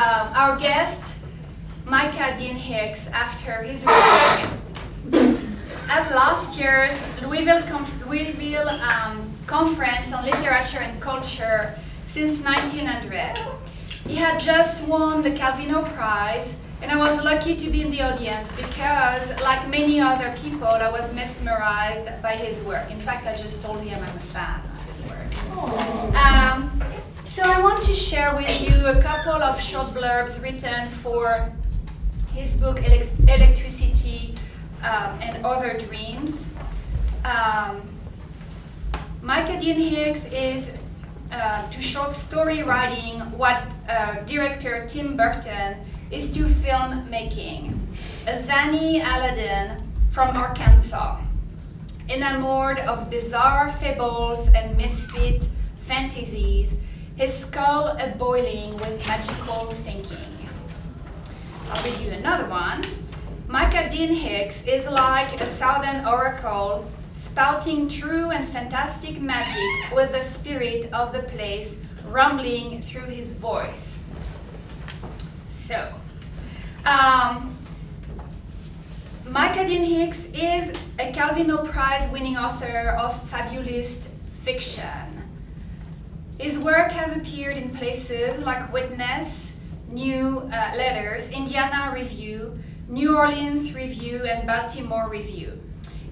our guest, Micah Hicks, after his work at last year's Louisville Conference on Literature and Culture since 1900. He had just won the Calvino Prize, and I was lucky to be in the audience because, like many other people, I was mesmerized by his work. In fact, I just told him I'm a fan of his work. So I want to share with you a couple of short blurbs written for his book Electricity and Other Dreams. Micah Hicks is to short story writing what director Tim Burton is to film making. A zany Aladdin from Arkansas, enamored of bizarre fables and misfit fantasies, his skull a-boiling with magical thinking. I'll read you another one. Micah Hicks is like a southern oracle, spouting true and fantastic magic with the spirit of the place rumbling through his voice. So, Micah Hicks is a Calvino Prize winning author of fabulous fiction. His work has appeared in places like Witness, New Letters, Indiana Review, New Orleans Review, and Baltimore Review.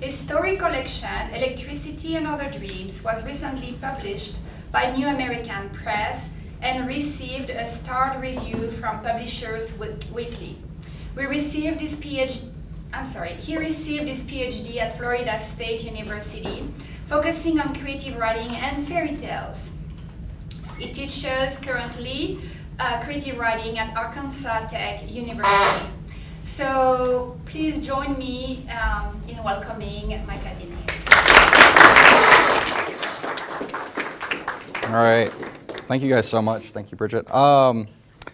His story collection, Electricity and Other Dreams, was recently published by New American Press and received a starred review from Publishers Weekly. He received his PhD at Florida State University, focusing on creative writing and fairy tales. He teaches currently creative writing at Arkansas Tech University. So please join me in welcoming Micah Hicks. All right. Thank you guys so much. Thank you, Bridget.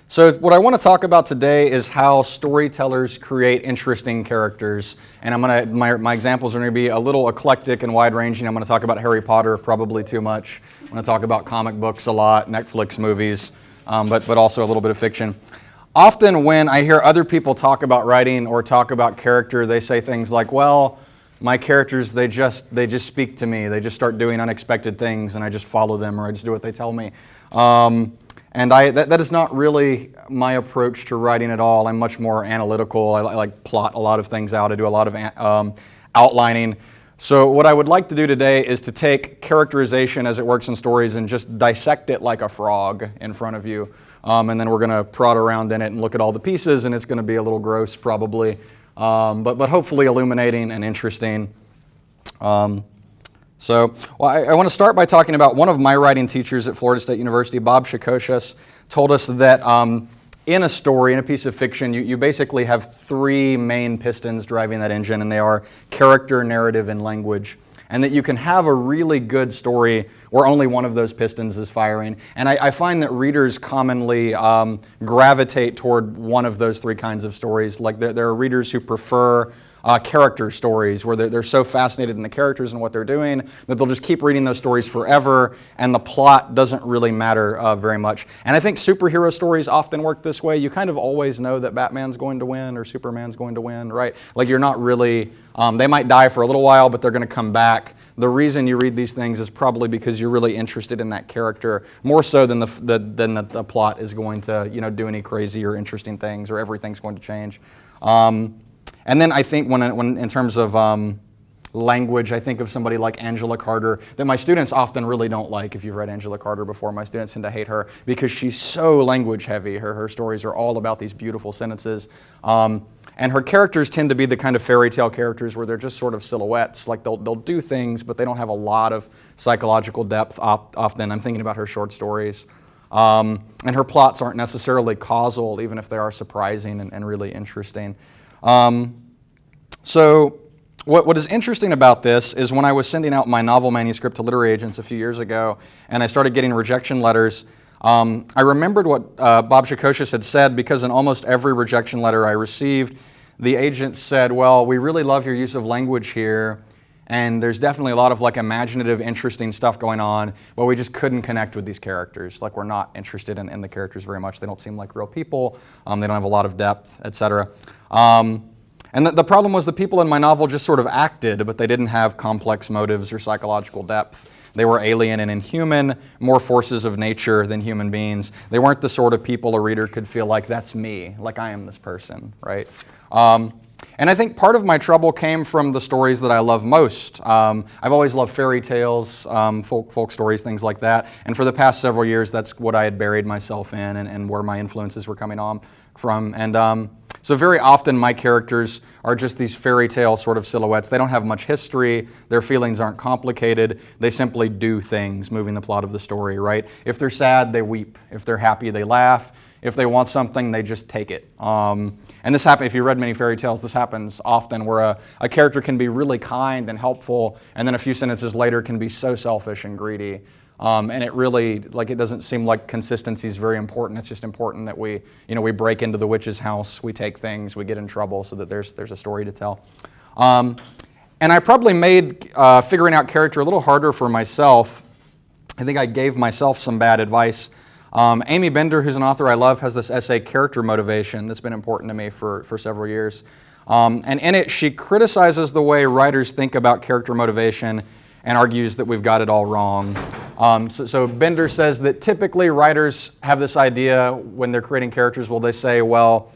So what I want to talk about today is how storytellers create interesting characters. And my examples are going to be a little eclectic and wide-ranging. I'm going to talk about Harry Potter, probably too much. I'm going to talk about comic books a lot, Netflix movies, but also a little bit of fiction. Often when I hear other people talk about writing or talk about character, they say things like, well, my characters, they just speak to me. They just start doing unexpected things and I just follow them or I just do what they tell me. And that is not really my approach to writing at all. I'm much more analytical. I like plot a lot of things out. I do a lot of outlining. So what I would like to do today is to take characterization as it works in stories and just dissect it like a frog in front of you. And then we're going to prod around in it and look at all the pieces, and it's going to be a little gross probably, but hopefully illuminating and interesting. I want to start by talking about one of my writing teachers at Florida State University, Bob Shikoshias, told us that in a story, in a piece of fiction, you basically have three main pistons driving that engine, and they are character, narrative, and language. And that you can have a really good story where only one of those pistons is firing. And I find that readers commonly gravitate toward one of those three kinds of stories. Like there are readers who prefer character stories where they're so fascinated in the characters and what they're doing that they'll just keep reading those stories forever and the plot doesn't really matter very much. And I think superhero stories often work this way. You kind of always know that Batman's going to win or Superman's going to win, right? Like you're not really, they might die for a little while, but they're going to come back. The reason you read these things is probably because you're really interested in that character, more so than the plot is going to do any crazy or interesting things or everything's going to change. And then I think when in terms of language, I think of somebody like Angela Carter that my students often really don't like. If you've read Angela Carter before, my students tend to hate her because she's so language heavy. Her stories are all about these beautiful sentences. And her characters tend to be the kind of fairy tale characters where they're just sort of silhouettes. Like they'll do things, but they don't have a lot of psychological depth often. I'm thinking about her short stories. And her plots aren't necessarily causal, even if they are surprising and really interesting. So what is interesting about this is when I was sending out my novel manuscript to literary agents a few years ago and I started getting rejection letters, I remembered what Bob Shikoshias had said, because in almost every rejection letter I received, the agent said, well, we really love your use of language here, and there's definitely a lot of like imaginative, interesting stuff going on, but we just couldn't connect with these characters. Like we're not interested in the characters very much. They don't seem like real people. They don't have a lot of depth, etc. And the problem was the people in my novel just sort of acted, but they didn't have complex motives or psychological depth. They were alien and inhuman, more forces of nature than human beings. They weren't the sort of people a reader could feel like, that's me, like I am this person, right? And I think part of my trouble came from the stories that I love most. I've always loved fairy tales, folk stories, things like that. And for the past several years, that's what I had buried myself in and where my influences were coming on from. And so very often my characters are just these fairy tale sort of silhouettes. They don't have much history. Their feelings aren't complicated. They simply do things, moving the plot of the story, right? If they're sad, they weep. If they're happy, they laugh. If they want something, they just take it. And this happens, if you read many fairy tales, this happens often where a character can be really kind and helpful, and then a few sentences later can be so selfish and greedy. And it really, like, it doesn't seem like consistency is very important. It's just important that we break into the witch's house, we take things, we get in trouble so that there's a story to tell. And I probably made figuring out character a little harder for myself. I think I gave myself some bad advice. Amy Bender, who's an author I love, has this essay, Character Motivation, that's been important to me for several years. And in it, she criticizes the way writers think about character motivation and argues that we've got it all wrong. So Bender says that typically writers have this idea when they're creating characters, they say, well,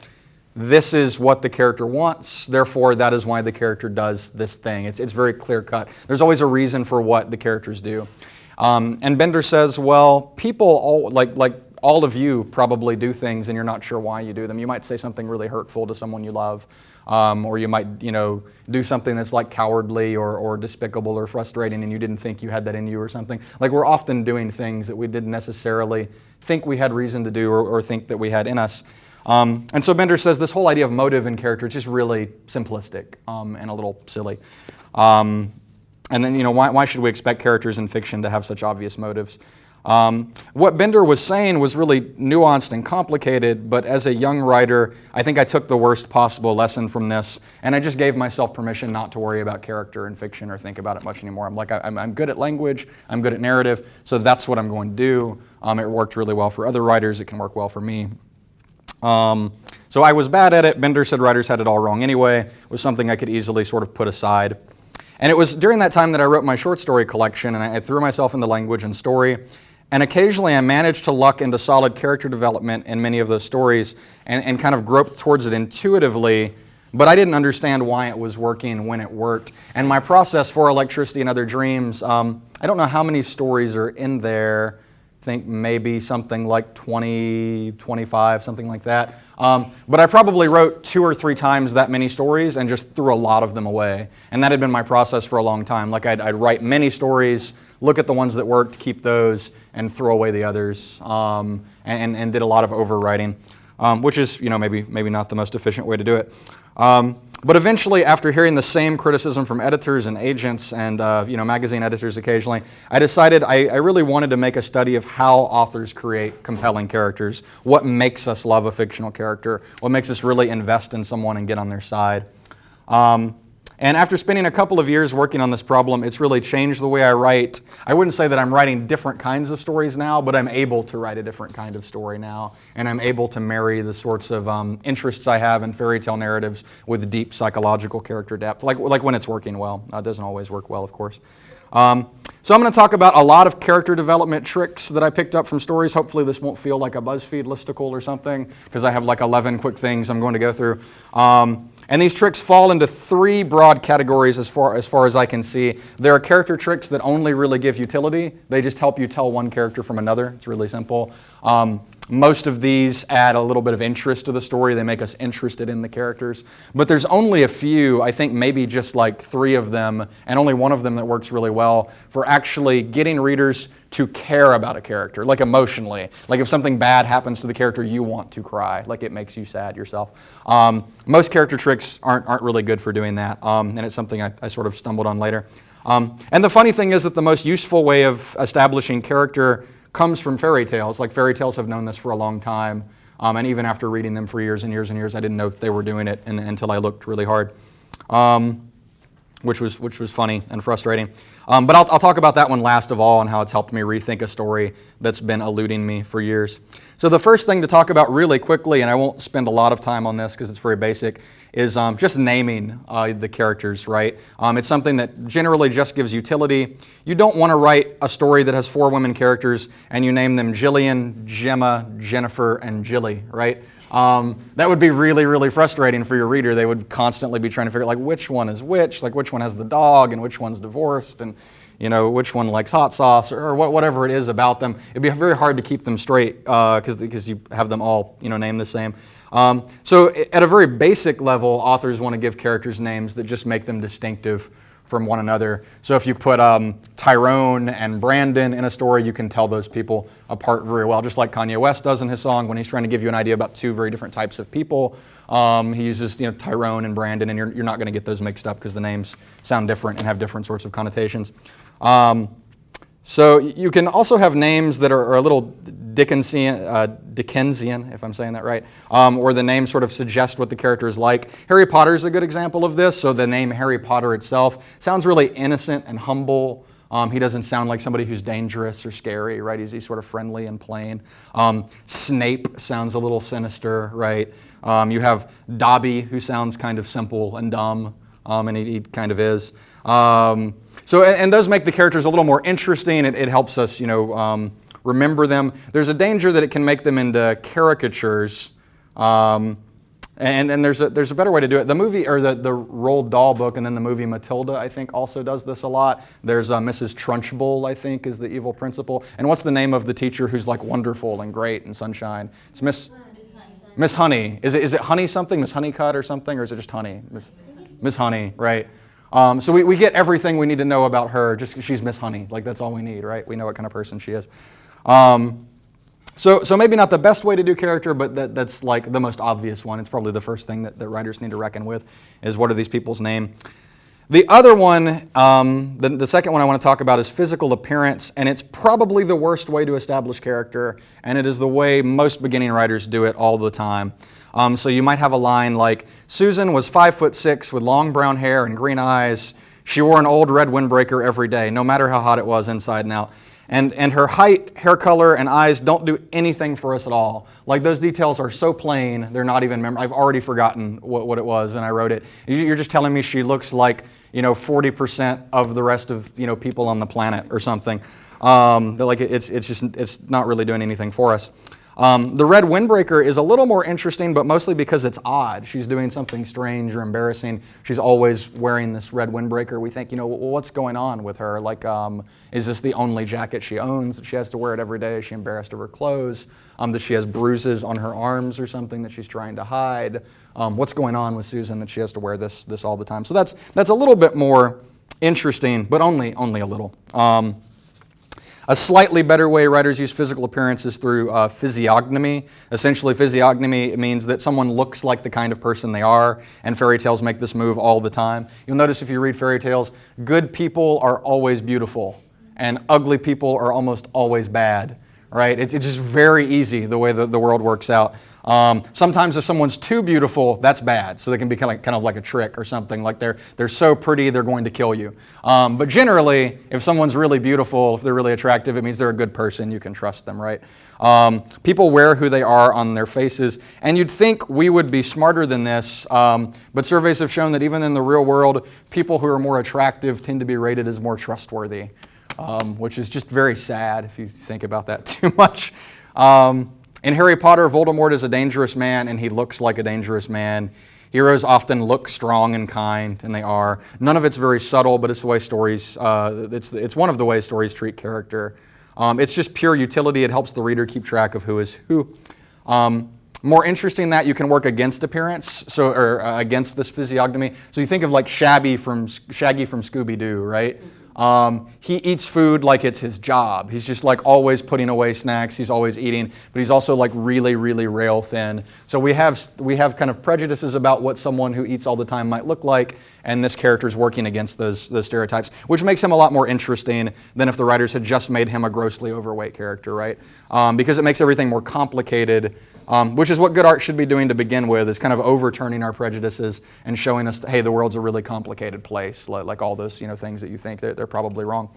this is what the character wants, therefore that is why the character does this thing. It's very clear cut. There's always a reason for what the characters do. And Bender says, well, people, like all of you probably do things and you're not sure why you do them. You might say something really hurtful to someone you love, or you might, do something that's like cowardly or despicable or frustrating and you didn't think you had that in you or something. Like we're often doing things that we didn't necessarily think we had reason to do or think that we had in us. And so Bender says this whole idea of motive in character is just really simplistic and a little silly. And then, why should we expect characters in fiction to have such obvious motives? What Bender was saying was really nuanced and complicated, but as a young writer, I think I took the worst possible lesson from this, and I just gave myself permission not to worry about character in fiction or think about it much anymore. I'm like, I'm good at language, I'm good at narrative, so that's what I'm going to do. It worked really well for other writers, it can work well for me. So I was bad at it. Bender said writers had it all wrong anyway. It was something I could easily sort of put aside. And it was during that time that I wrote my short story collection, and I threw myself into language and story. And occasionally I managed to luck into solid character development in many of those stories and kind of groped towards it intuitively, but I didn't understand why it was working when it worked. And my process for Electricity and Other Dreams, I don't know how many stories are in there. I think maybe something like 20, 25, something like that. But I probably wrote 2 or 3 times that many stories and just threw a lot of them away. And that had been my process for a long time. Like I'd write many stories, look at the ones that worked, keep those, and throw away the others, and did a lot of overwriting, which is maybe not the most efficient way to do it. But eventually, after hearing the same criticism from editors and agents and magazine editors occasionally, I decided I really wanted to make a study of how authors create compelling characters, what makes us love a fictional character, what makes us really invest in someone and get on their side. And after spending a couple of years working on this problem, it's really changed the way I write. I wouldn't say that I'm writing different kinds of stories now, but I'm able to write a different kind of story now. And I'm able to marry the sorts of interests I have in fairy tale narratives with deep psychological character depth, like when it's working well. It doesn't always work well, of course. So I'm going to talk about a lot of character development tricks that I picked up from stories. Hopefully this won't feel like a BuzzFeed listicle or something, because I have like 11 quick things I'm going to go through. And these tricks fall into 3 broad categories as far as I can see. There are character tricks that only really give utility. They just help you tell one character from another. It's really simple. Most of these add a little bit of interest to the story. They make us interested in the characters. But there's only a few, I think maybe just like 3 of them, and only one of them that works really well for actually getting readers to care about a character, like emotionally. Like if something bad happens to the character, you want to cry, like it makes you sad yourself. Most character tricks aren't really good for doing that, and it's something I sort of stumbled on later. And the funny thing is that the most useful way of establishing character comes from fairy tales. Like fairy tales have known this for a long time, and even after reading them for years and years and years, I didn't know they were doing it until I looked really hard. which was funny and frustrating. But I'll talk about that one last of all and how it's helped me rethink a story that's been eluding me for years. So the first thing to talk about really quickly, and I won't spend a lot of time on this because it's very basic, is just naming the characters, right? It's something that generally just gives utility. You don't want to write a story that has 4 women characters and you name them Jillian, Gemma, Jennifer, and Jilly, right? That would be really, really frustrating for your reader. They would constantly be trying to figure out like which one is which one has the dog and which one's divorced and which one likes hot sauce or whatever it is about them. It'd be very hard to keep them straight because you have them all named the same. So at a very basic level, authors want to give characters names that just make them distinctive from one another. So if you put Tyrone and Brandon in a story, you can tell those people apart very well, just like Kanye West does in his song when he's trying to give you an idea about 2 very different types of people. He uses Tyrone and Brandon, and you're not going to get those mixed up because the names sound different and have different sorts of connotations. So you can also have names that are a little Dickensian, if I'm saying that right, or the names sort of suggest what the character is like. Harry Potter is a good example of this. So the name Harry Potter itself sounds really innocent and humble. He doesn't sound like somebody who's dangerous or scary, right? He's sort of friendly and plain. Snape sounds a little sinister, right? You have Dobby, who sounds kind of simple and dumb, and he kind of is. And those make the characters a little more interesting. It helps us, remember them. There's a danger that it can make them into caricatures. And there's a better way to do it. The movie, or the Roald Dahl book, and then the movie Matilda, I think, also does this a lot. There's Mrs. Trunchbull, I think, is the evil principal. And what's the name of the teacher who's like wonderful and great and sunshine? It's Miss Honey. Is it Honey something? Miss Honeycutt or something? Or is it just Honey? Miss Honey, right? So we get everything we need to know about her just because she's Miss Honey. Like, that's all we need, right? We know what kind of person she is. So maybe not the best way to do character, but that's like the most obvious one. It's probably the first thing that writers need to reckon with is what are these people's name. The other one, the second one I want to talk about is physical appearance, and it's probably the worst way to establish character, and it is the way most beginning writers do it all the time. So you might have a line like, Susan was 5'6" with long brown hair and green eyes. She wore an old red windbreaker every day, no matter how hot it was inside and out. And her height, hair color, and eyes don't do anything for us at all. Like, those details are so plain, they're not even I've already forgotten what it was, and I wrote it. You're just telling me she looks like 40% of the rest of people on the planet or something. It's not really doing anything for us. The red windbreaker is a little more interesting, but mostly because it's odd. She's doing something strange or embarrassing. She's always wearing this red windbreaker. We think, what's going on with her? Like, is this the only jacket she owns that she has to wear it every day? Is she embarrassed of her clothes? That she has bruises on her arms or something that she's trying to hide? What's going on with Susan that she has to wear this all the time? So that's a little bit more interesting, but only a little. A slightly better way writers use physical appearance is through physiognomy. Essentially, physiognomy means that someone looks like the kind of person they are, and fairy tales make this move all the time. You'll notice if you read fairy tales, good people are always beautiful, and ugly people are almost always bad, right? It's just very easy the way the world works out. Sometimes if someone's too beautiful, that's bad. So they can be kind of like a trick or something. Like they're so pretty, they're going to kill you. But generally, if someone's really beautiful, if they're really attractive, it means they're a good person. You can trust them, right? People wear who they are on their faces. And you'd think we would be smarter than this, but surveys have shown that even in the real world, people who are more attractive tend to be rated as more trustworthy, which is just very sad if you think about that too much. In Harry Potter, Voldemort is a dangerous man, and he looks like a dangerous man. Heroes often look strong and kind, and they are. None of it's very subtle, but it's the way stories. It's one of the ways stories treat character. It's just pure utility. It helps the reader keep track of who is who. More interesting than that, you can work against appearance, or against this physiognomy. So you think of like Shaggy from Scooby-Doo, right? He eats food like it's his job. He's just like always putting away snacks. He's always eating, but he's also like really, really rail thin. So we have kind of prejudices about what someone who eats all the time might look like, and this character's working against those stereotypes, which makes him a lot more interesting than if the writers had just made him a grossly overweight character, right? Because it makes everything more complicated which is what good art should be doing to begin with, is kind of overturning our prejudices and showing us that, hey, the world's a really complicated place, like all those things that you think they're probably wrong.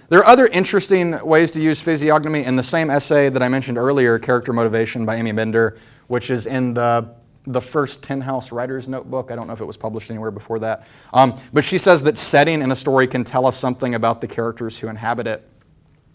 There are other interesting ways to use physiognomy in the same essay that I mentioned earlier, Character Motivation by Amy Bender, which is in the first Tin House Writer's Notebook. I don't know if it was published anywhere before that. But she says that setting in a story can tell us something about the characters who inhabit it.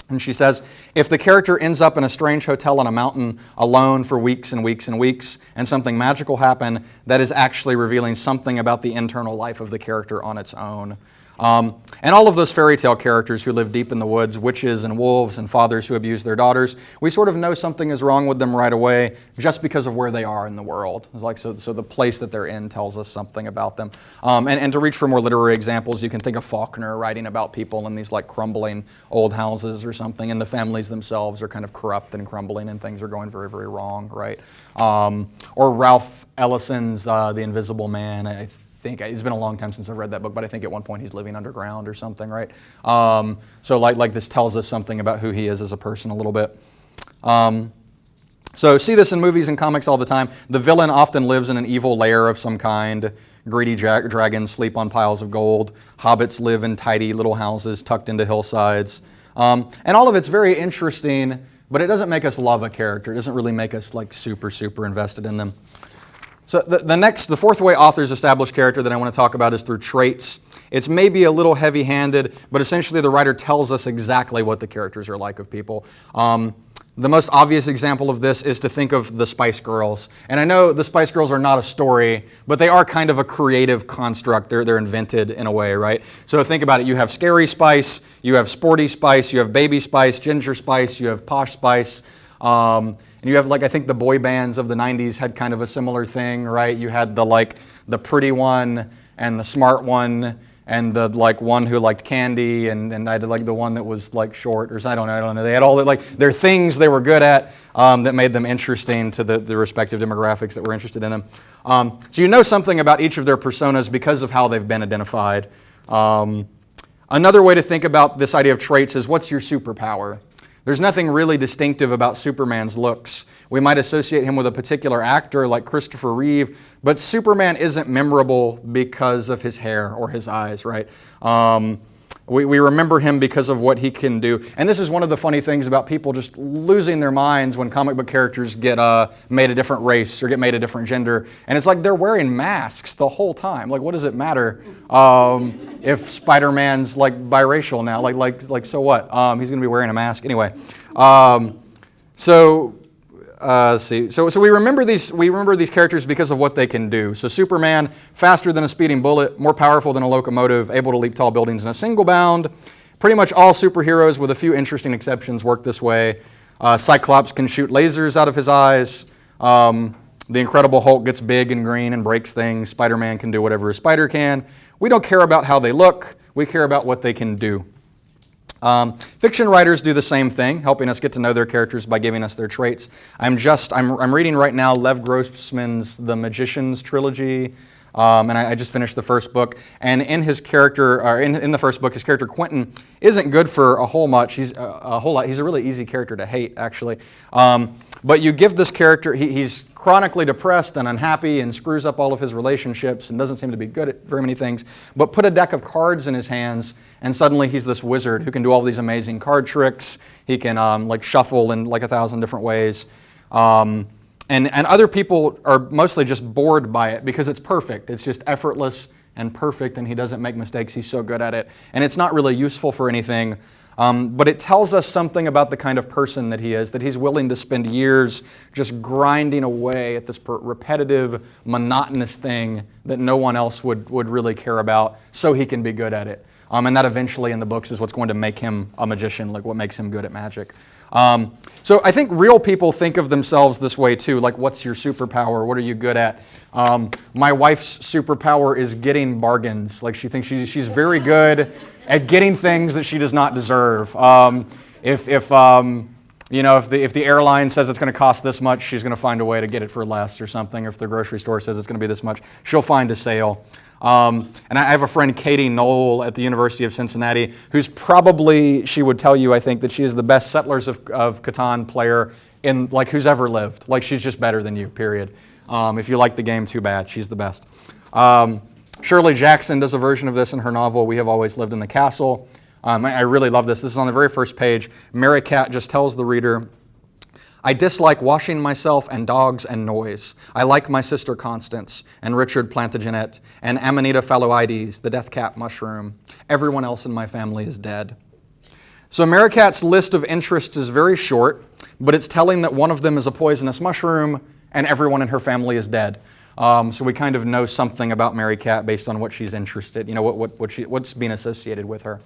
And she says, if the character ends up in a strange hotel on a mountain alone for weeks and weeks and weeks, and something magical happen, that is actually revealing something about the internal life of the character on its own. And all of those fairy tale characters who live deep in the woods, witches and wolves and fathers who abuse their daughters, we sort of know something is wrong with them right away just because of where they are in the world. It's like, so the place that they're in tells us something about them. And to reach for more literary examples, you can think of Faulkner writing about people in these like crumbling old houses or something, and the families themselves are kind of corrupt and crumbling and things are going very, very wrong, right? Or Ralph Ellison's The Invisible Man. I think it's been a long time since I've read that book, but I think at one point he's living underground or something, right? So like this tells us something about who he is as a person a little bit. So see this in movies and comics all the time. The villain often lives in an evil lair of some kind. Greedy dragons sleep on piles of gold. Hobbits live in tidy little houses tucked into hillsides. And all of it's very interesting, but it doesn't make us love a character. It doesn't really make us like super, super invested in them. So the fourth way authors establish character that I want to talk about is through traits. It's maybe a little heavy-handed, but essentially the writer tells us exactly what the characters are like of people. The most obvious example of this is to think of the Spice Girls. And I know the Spice Girls are not a story, but they are kind of a creative construct. They're invented in a way, right? So think about it. You have Scary Spice, you have Sporty Spice, you have Baby Spice, Ginger Spice, you have Posh Spice. And you have, like, I think the boy bands of the 90s had kind of a similar thing, right? You had the pretty one and the smart one and the one who liked candy and I did like the one that was like short or I don't know. They had all their things they were good at that made them interesting to the respective demographics that were interested in them. So you know something about each of their personas because of how they've been identified. Another way to think about this idea of traits is, what's your superpower? There's nothing really distinctive about Superman's looks. We might associate him with a particular actor like Christopher Reeve, but Superman isn't memorable because of his hair or his eyes, right? We remember him because of what he can do. And this is one of the funny things about people just losing their minds when comic book characters get made a different race or get made a different gender. And it's like they're wearing masks the whole time. Like, what does it matter if Spider-Man's like biracial now? Like so what? He's going to be wearing a mask anyway. Let's see. So we remember these characters because of what they can do. So Superman, faster than a speeding bullet, more powerful than a locomotive, able to leap tall buildings in a single bound. Pretty much all superheroes, with a few interesting exceptions, work this way. Cyclops can shoot lasers out of his eyes. The Incredible Hulk gets big and green and breaks things. Spider-Man can do whatever a spider can. We don't care about how they look. We care about what they can do. Fiction writers do the same thing, helping us get to know their characters by giving us their traits. I'm reading right now Lev Grossman's The Magician's trilogy, and I just finished the first book. And in his character, or in the first book, his character Quentin isn't good for a whole lot. He's a really easy character to hate, actually. But you give this character, he's chronically depressed and unhappy and screws up all of his relationships and doesn't seem to be good at very many things. But put a deck of cards in his hands, and suddenly he's this wizard who can do all these amazing card tricks. He can shuffle in 1,000 different ways. And other people are mostly just bored by it because it's perfect. It's just effortless and perfect, and he doesn't make mistakes. He's so good at it. And it's not really useful for anything. But it tells us something about the kind of person that he is, that he's willing to spend years just grinding away at this repetitive, monotonous thing that no one else would really care about so he can be good at it. And that eventually in the books is what's going to make him a magician, like what makes him good at magic. So I think real people think of themselves this way too, like, what's your superpower? What are you good at? My wife's superpower is getting bargains. Like, she thinks she's very good at getting things that she does not deserve. If the airline says it's going to cost this much, she's going to find a way to get it for less or something. If the grocery store says it's going to be this much, she'll find a sale. And I have a friend, Katie Knoll, at the University of Cincinnati, who's probably, she would tell you, I think, that she is the best Settlers of Catan player in like who's ever lived. Like she's just better than you, period. If you like the game, too bad. She's the best. Shirley Jackson does a version of this in her novel, We Have Always Lived in the Castle. I really love this. This is on the very first page. Mary Cat just tells the reader, I dislike washing myself and dogs and noise. I like my sister Constance and Richard Plantagenet and Amanita phalloides, the death cap mushroom. Everyone else in my family is dead. So Mary Cat's list of interests is very short, but it's telling that one of them is a poisonous mushroom and everyone in her family is dead. So we kind of know something about Mary Cat based on what she's interested, what's being associated with her.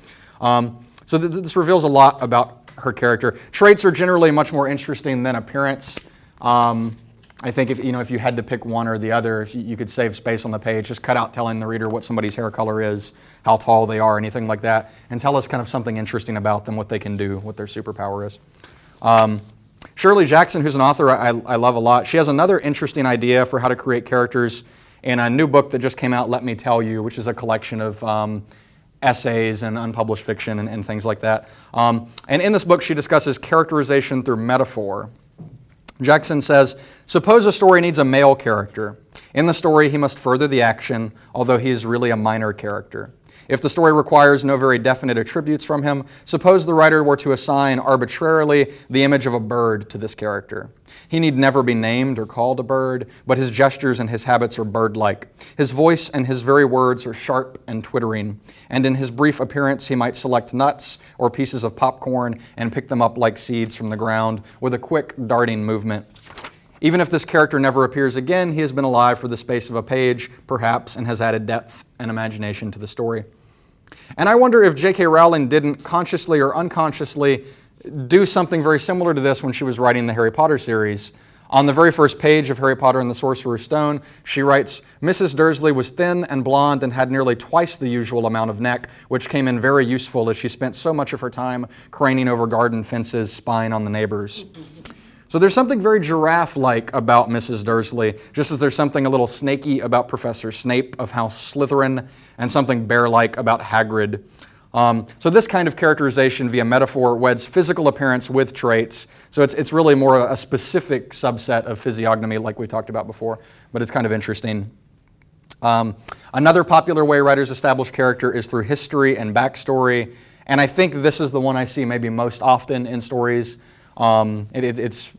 So this reveals a lot about her character. Traits are generally much more interesting than appearance. I think if you had to pick one or the other, if you could save space on the page, just cut out telling the reader what somebody's hair color is, how tall they are, anything like that, and tell us kind of something interesting about them, what they can do, what their superpower is. Shirley Jackson, who's an author I love a lot, she has another interesting idea for how to create characters in a new book that just came out, Let Me Tell You, which is a collection of essays and unpublished fiction and things like that. And in this book, she discusses characterization through metaphor. Jackson says, suppose a story needs a male character. In the story, he must further the action, although he is really a minor character. If the story requires no very definite attributes from him, suppose the writer were to assign arbitrarily the image of a bird to this character. He need never be named or called a bird, but his gestures and his habits are bird-like. His voice and his very words are sharp and twittering, and in his brief appearance he might select nuts or pieces of popcorn and pick them up like seeds from the ground with a quick, darting movement. Even if this character never appears again, he has been alive for the space of a page, perhaps, and has added depth and imagination to the story. And I wonder if J.K. Rowling didn't consciously or unconsciously do something very similar to this when she was writing the Harry Potter series. On the very first page of Harry Potter and the Sorcerer's Stone, she writes, Mrs. Dursley was thin and blonde and had nearly twice the usual amount of neck, which came in very useful as she spent so much of her time craning over garden fences, spying on the neighbors. So there's something very giraffe-like about Mrs. Dursley, just as there's something a little snaky about Professor Snape of House Slytherin, and something bear-like about Hagrid. So this kind of characterization via metaphor weds physical appearance with traits. So it's really more a specific subset of physiognomy like we talked about before, but it's kind of interesting. Another popular way writers establish character is through history and backstory, and I think this is the one I see maybe most often in stories. It's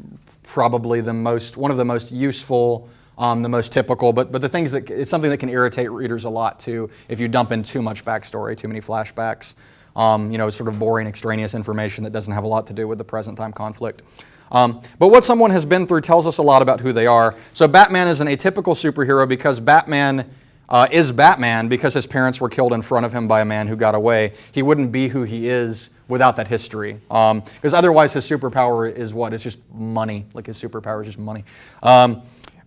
probably one of the most useful, the most typical, but the things that it's something that can irritate readers a lot too if you dump in too much backstory, too many flashbacks, sort of boring extraneous information that doesn't have a lot to do with the present time conflict. But what someone has been through tells us a lot about who they are. So Batman is an atypical superhero because Batman is Batman because his parents were killed in front of him by a man who got away. He wouldn't be who he is without that history. Because otherwise his superpower is what? It's just money. Like his superpower is just money.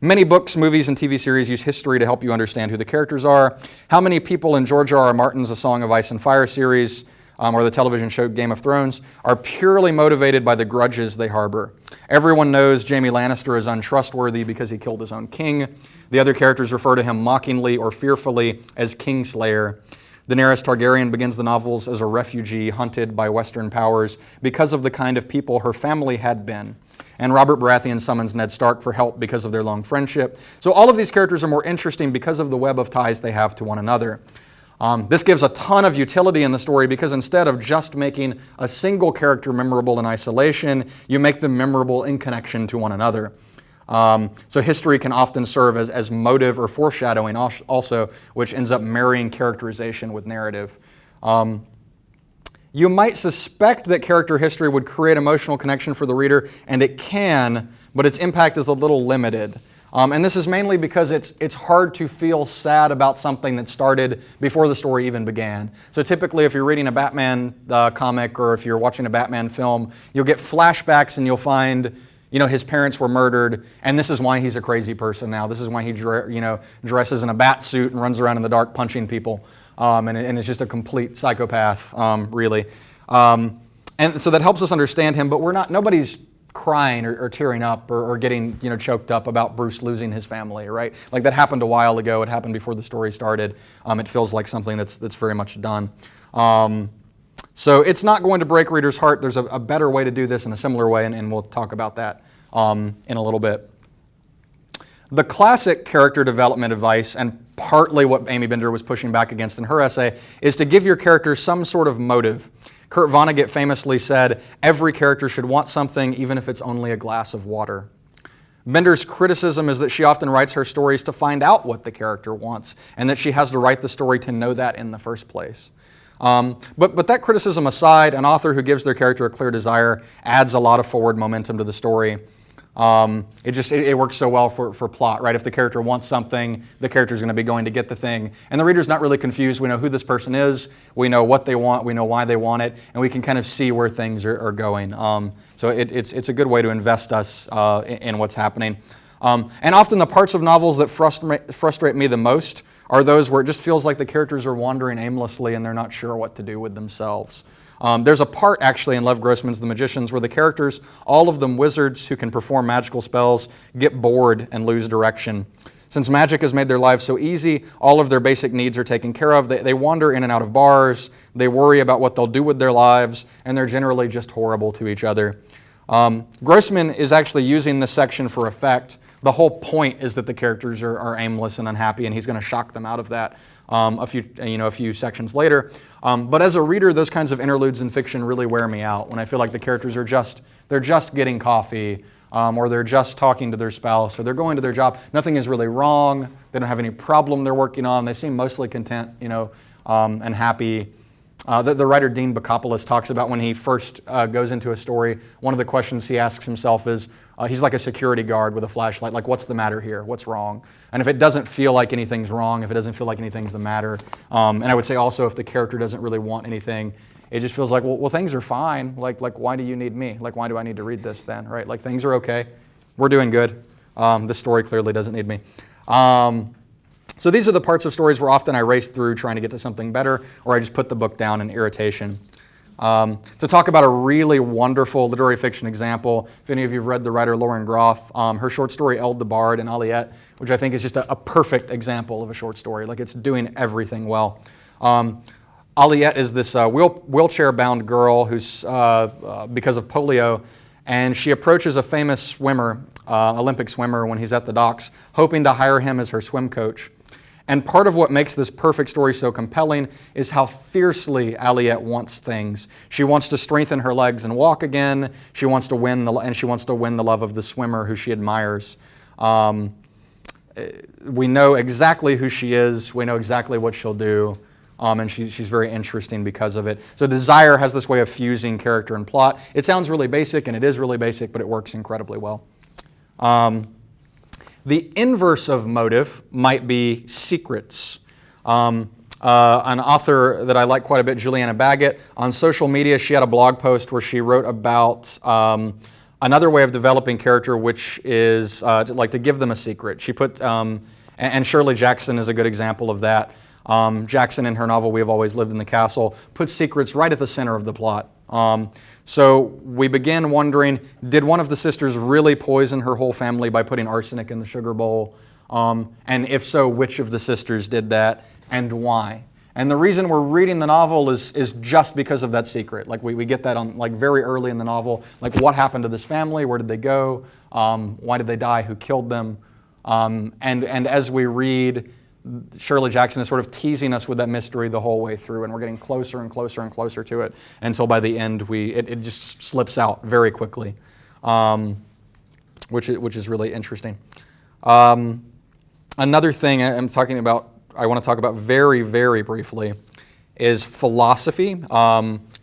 Many books, movies, and TV series use history to help you understand who the characters are. How many people in George R.R. Martin's A Song of Ice and Fire series or the television show Game of Thrones are purely motivated by the grudges they harbor? Everyone knows Jaime Lannister is untrustworthy because he killed his own king. The other characters refer to him mockingly or fearfully as Kingslayer. Daenerys Targaryen begins the novels as a refugee hunted by Western powers because of the kind of people her family had been. And Robert Baratheon summons Ned Stark for help because of their long friendship. So all of these characters are more interesting because of the web of ties they have to one another. This gives a ton of utility in the story because instead of just making a single character memorable in isolation, you make them memorable in connection to one another. So history can often serve as motive or foreshadowing also, which ends up marrying characterization with narrative. You might suspect that character history would create emotional connection for the reader, and it can, but its impact is a little limited. And this is mainly because it's hard to feel sad about something that started before the story even began. So typically if you're reading a Batman comic or if you're watching a Batman film, you'll get flashbacks and you'll find his parents were murdered, and this is why he's a crazy person now. This is why he dresses in a bat suit and runs around in the dark punching people. And it's just a complete psychopath, really. And so that helps us understand him, but nobody's crying or tearing up or getting choked up about Bruce losing his family, right? Like that happened a while ago. It happened before the story started. It feels like something that's very much done. So it's not going to break readers' heart. There's a better way to do this in a similar way, and we'll talk about that in a little bit. The classic character development advice, and partly what Amy Bender was pushing back against in her essay, is to give your characters some sort of motive. Kurt Vonnegut famously said, every character should want something, even if it's only a glass of water. Bender's criticism is that she often writes her stories to find out what the character wants, and that she has to write the story to know that in the first place. But that criticism aside, an author who gives their character a clear desire adds a lot of forward momentum to the story. It works so well for plot, right? If the character wants something, the character's going to be going to get the thing. And the reader's not really confused. We know who this person is, we know what they want, we know why they want it, and we can kind of see where things are going. So it's a good way to invest us in what's happening. And often the parts of novels that frustrate me the most are those where it just feels like the characters are wandering aimlessly and they're not sure what to do with themselves. There's a part actually in Lev Grossman's The Magicians where the characters, all of them wizards who can perform magical spells, get bored and lose direction. Since magic has made their lives so easy, all of their basic needs are taken care of. They wander in and out of bars, they worry about what they'll do with their lives, and they're generally just horrible to each other. Grossman is actually using this section for effect. The whole point is that the characters are aimless and unhappy, and he's going to shock them out of that a few sections later. But as a reader, those kinds of interludes in fiction really wear me out when I feel like the characters are just getting coffee, or they're just talking to their spouse, or they're going to their job. Nothing is really wrong. They don't have any problem they're working on. They seem mostly content, and happy. The writer Dean Bacopoulos talks about when he first goes into a story, one of the questions he asks himself is, he's like a security guard with a flashlight, like, what's the matter here? What's wrong? And if it doesn't feel like anything's wrong, if it doesn't feel like anything's the matter, and I would say also if the character doesn't really want anything, it just feels like, well, things are fine. Like why do you need me? Like, why do I need to read this then, right? Like, things are okay. We're doing good. This story clearly doesn't need me. So these are the parts of stories where often I race through trying to get to something better, or I just put the book down in irritation. To talk about a really wonderful literary fiction example, if any of you have read the writer Lauren Groff, her short story Eld the Bard and Aliette, which I think is just a perfect example of a short story. Like, it's doing everything well. Aliette is this wheelchair-bound girl who's, because of polio, and she approaches a famous swimmer, Olympic swimmer, when he's at the docks, hoping to hire him as her swim coach. And part of what makes this perfect story so compelling is how fiercely Aliette wants things. She wants to strengthen her legs and walk again. She wants to win the love of the swimmer who she admires. We know exactly who she is. We know exactly what she'll do. And she's very interesting because of it. So Desire has this way of fusing character and plot. It sounds really basic, and it is really basic, but it works incredibly well. The inverse of motive might be secrets. An author that I like quite a bit, Juliana Baggett, on social media, she had a blog post where she wrote about another way of developing character, which is to give them a secret. She put, and Shirley Jackson is a good example of that. Jackson, in her novel We Have Always Lived in the Castle, puts secrets right at the center of the plot. So we begin wondering, did one of the sisters really poison her whole family by putting arsenic in the sugar bowl? And if so, which of the sisters did that and why? And the reason we're reading the novel is just because of that secret. Like we get that on very early in the novel. Like, what happened to this family? Where did they go? Why did they die? Who killed them? And as we read, Shirley Jackson is sort of teasing us with that mystery the whole way through, and we're getting closer and closer and closer to it until by the end it just slips out very quickly, which is really interesting. Another thing I want to talk about very, very briefly is philosophy,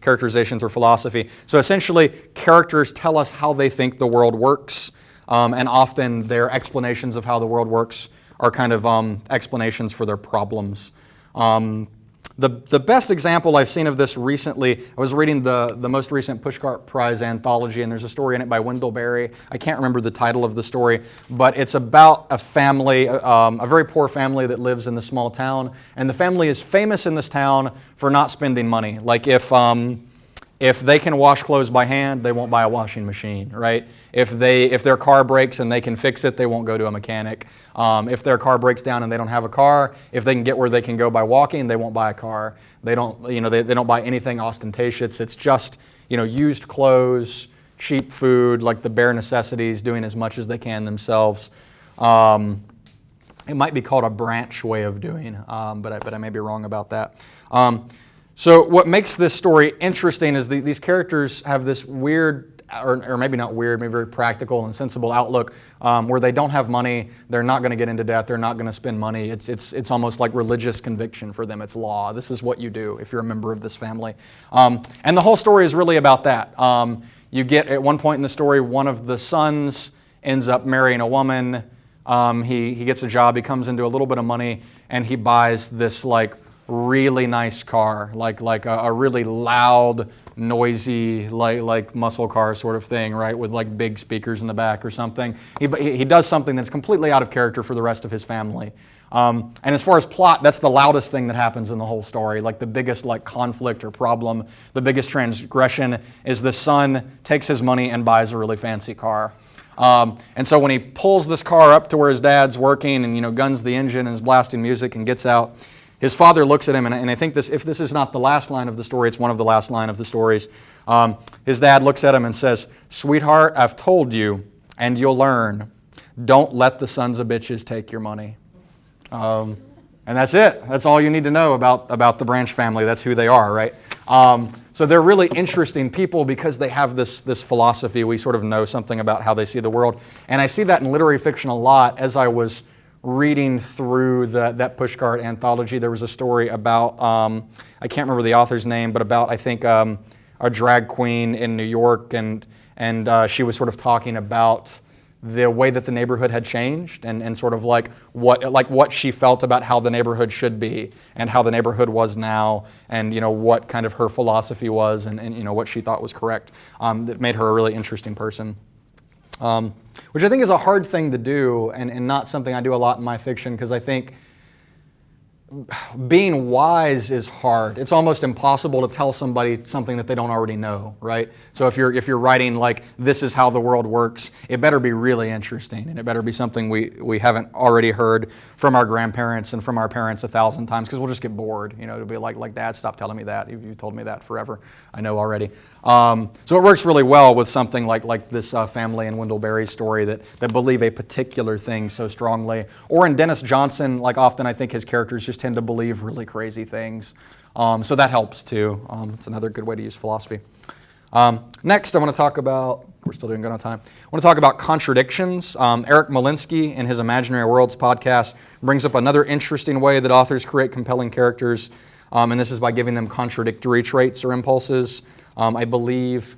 characterization through philosophy. So essentially, characters tell us how they think the world works, and often their explanations of how the world works are kind of explanations for their problems. The best example I've seen of this recently, I was reading the most recent Pushcart Prize anthology, and there's a story in it by Wendell Berry. I can't remember the title of the story, but it's about a family, a very poor family that lives in the small town, and the family is famous in this town for not spending money. Like, if they can wash clothes by hand, they won't buy a washing machine, right? If their car breaks and they can fix it, they won't go to a mechanic. If their car breaks down and they don't have a car, if they can get where they can go by walking, they won't buy a car. They don't buy anything ostentatious. It's just, used clothes, cheap food, like the bare necessities, doing as much as they can themselves. It might be called a branch way of doing, but I may be wrong about that. So what makes this story interesting is these characters have this weird, or maybe not weird, maybe very practical and sensible outlook where they don't have money, they're not going to get into debt, they're not going to spend money. It's almost like religious conviction for them. It's law. This is what you do if you're a member of this family. And the whole story is really about that. You get, at one point in the story, one of the sons ends up marrying a woman. He gets a job, he comes into a little bit of money, and he buys this like really nice car, like a really loud, noisy, like muscle car sort of thing, right, with like big speakers in the back or something. He does something that's completely out of character for the rest of his family. And as far as plot, that's the loudest thing that happens in the whole story. Like the biggest like conflict or problem, the biggest transgression is the son takes his money and buys a really fancy car. And so when he pulls this car up to where his dad's working and guns the engine and is blasting music and gets out, his father looks at him, and I think if this is not the last line of the story, it's one of the last line of the stories. His dad looks at him and says, "Sweetheart, I've told you, and you'll learn. Don't let the sons of bitches take your money." And that's it. That's all you need to know about the Branch family. That's who they are, right? So they're really interesting people because they have this philosophy. We sort of know something about how they see the world. And I see that in literary fiction a lot. As I was reading through that Pushcart anthology, there was a story about, I can't remember the author's name, but about, I think, a drag queen in New York. And she was sort of talking about the way that the neighborhood had changed and sort of like what she felt about how the neighborhood should be and how the neighborhood was now, and what kind of her philosophy was and what she thought was correct. That made her a really interesting person, which I think is a hard thing to do and not something I do a lot in my fiction, because I think being wise is hard. It's almost impossible to tell somebody something that they don't already know, right? So if you're writing like, this is how the world works, it better be really interesting, and it better be something we haven't already heard from our grandparents and from our parents 1,000 times, because we'll just get bored. It'll be like, Dad, stop telling me that. You've told me that forever. I know already. So it works really well with something like this family in Wendell Berry's story that believe a particular thing so strongly. Or in Dennis Johnson, like often I think his characters just tend to believe really crazy things. So that helps too. It's another good way to use philosophy. Next, I want to talk about, we're still doing good on time, I want to talk about contradictions. Eric Molinsky, in his Imaginary Worlds podcast, brings up another interesting way that authors create compelling characters, and this is by giving them contradictory traits or impulses. I believe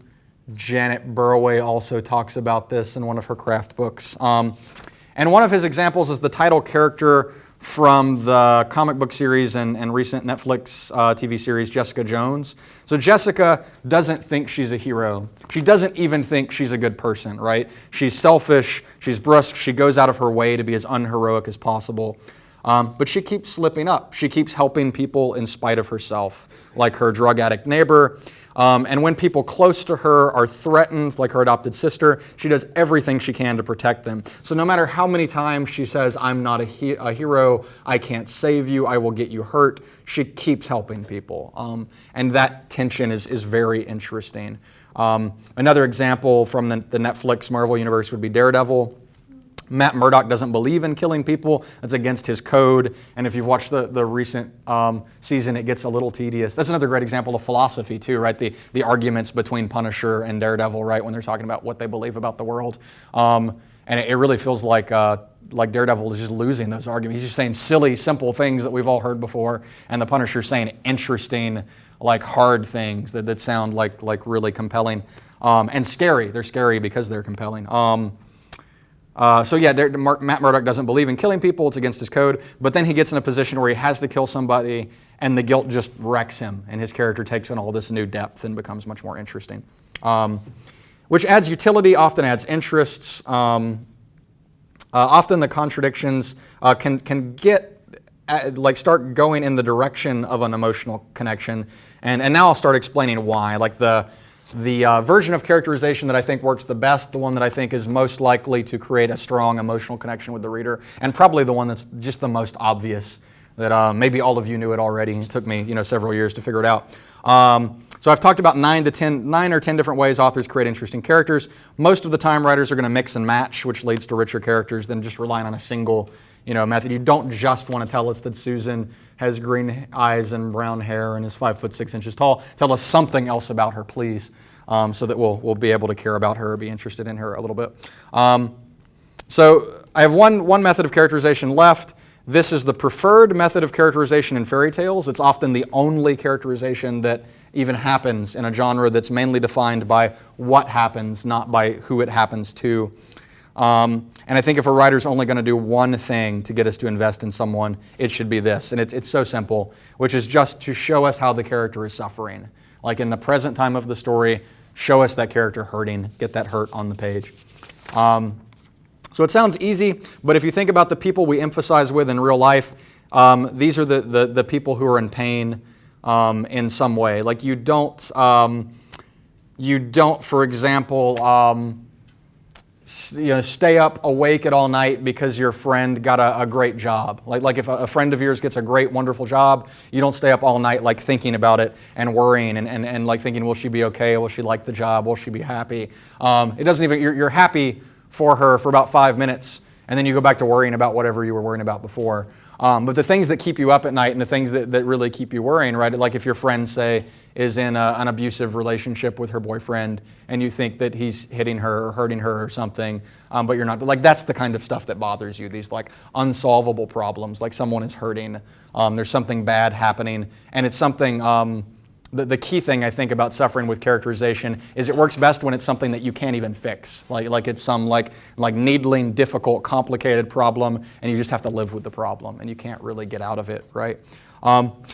Janet Burroway also talks about this in one of her craft books. And one of his examples is the title character from the comic book series and recent Netflix TV series, Jessica Jones. So Jessica doesn't think she's a hero. She doesn't even think she's a good person, right? She's selfish, she's brusque, she goes out of her way to be as unheroic as possible. But she keeps slipping up. She keeps helping people in spite of herself, like her drug addict neighbor. And when people close to her are threatened, like her adopted sister, she does everything she can to protect them. So no matter how many times she says, I'm not a hero, I can't save you, I will get you hurt, she keeps helping people. And that tension is very interesting. Another example from the Netflix Marvel Universe would be Daredevil. Matt Murdock doesn't believe in killing people. That's against his code. And if you've watched the recent season, it gets a little tedious. That's another great example of philosophy too, right? The arguments between Punisher and Daredevil, right? When they're talking about what they believe about the world. And it really feels like Daredevil is just losing those arguments. He's just saying silly, simple things that we've all heard before. And the Punisher's saying interesting, like hard things that sound like really compelling. And scary. They're scary because they're compelling. So yeah, Matt Murdock doesn't believe in killing people. It's against his code. But then he gets in a position where he has to kill somebody, and the guilt just wrecks him, and his character takes on all this new depth and becomes much more interesting. Which adds utility, often adds interests. Often the contradictions can get start going in the direction of an emotional connection. And now I'll start explaining why. Like the version of characterization that I think works the best, the one that I think is most likely to create a strong emotional connection with the reader, and probably the one that's just the most obvious, that maybe all of you knew it already. It took me several years to figure it out. So I've talked about 9 or 10 different ways authors create interesting characters. Most of the time, writers are going to mix and match, which leads to richer characters than just relying on a single, method. You don't just want to tell us that Susan has green eyes and brown hair and is 5'6" tall. Tell us something else about her, please, so that we'll be able to care about her or be interested in her a little bit. So I have one method of characterization left. This is the preferred method of characterization in fairy tales. It's often the only characterization that even happens in a genre that's mainly defined by what happens, not by who it happens to. And I think if a writer's only going to do one thing to get us to invest in someone, it should be this. And it's so simple, which is just to show us how the character is suffering. Like in the present time of the story, show us that character hurting, get that hurt on the page. So it sounds easy, but if you think about the people we emphasize with in real life, these are the people who are in pain in some way. Like you don't, for example, stay up awake at all night because your friend got a great job. Like if a friend of yours gets a great, wonderful job, you don't stay up all night like thinking about it and worrying and like thinking, will she be okay? Will she like the job? Will she be happy? It doesn't even, you're happy for her for about 5 minutes, and then you go back to worrying about whatever you were worrying about before. But the things that keep you up at night and the things that really keep you worrying, right? Like if your friend, say, is in an abusive relationship with her boyfriend and you think that he's hitting her or hurting her or something, but you're not, like that's the kind of stuff that bothers you, these like unsolvable problems, like someone is hurting, there's something bad happening, and it's something, the key thing I think about suffering with characterization is it works best when it's something that you can't even fix. Like it's some like needling, difficult, complicated problem, and you just have to live with the problem, and you can't really get out of it, right?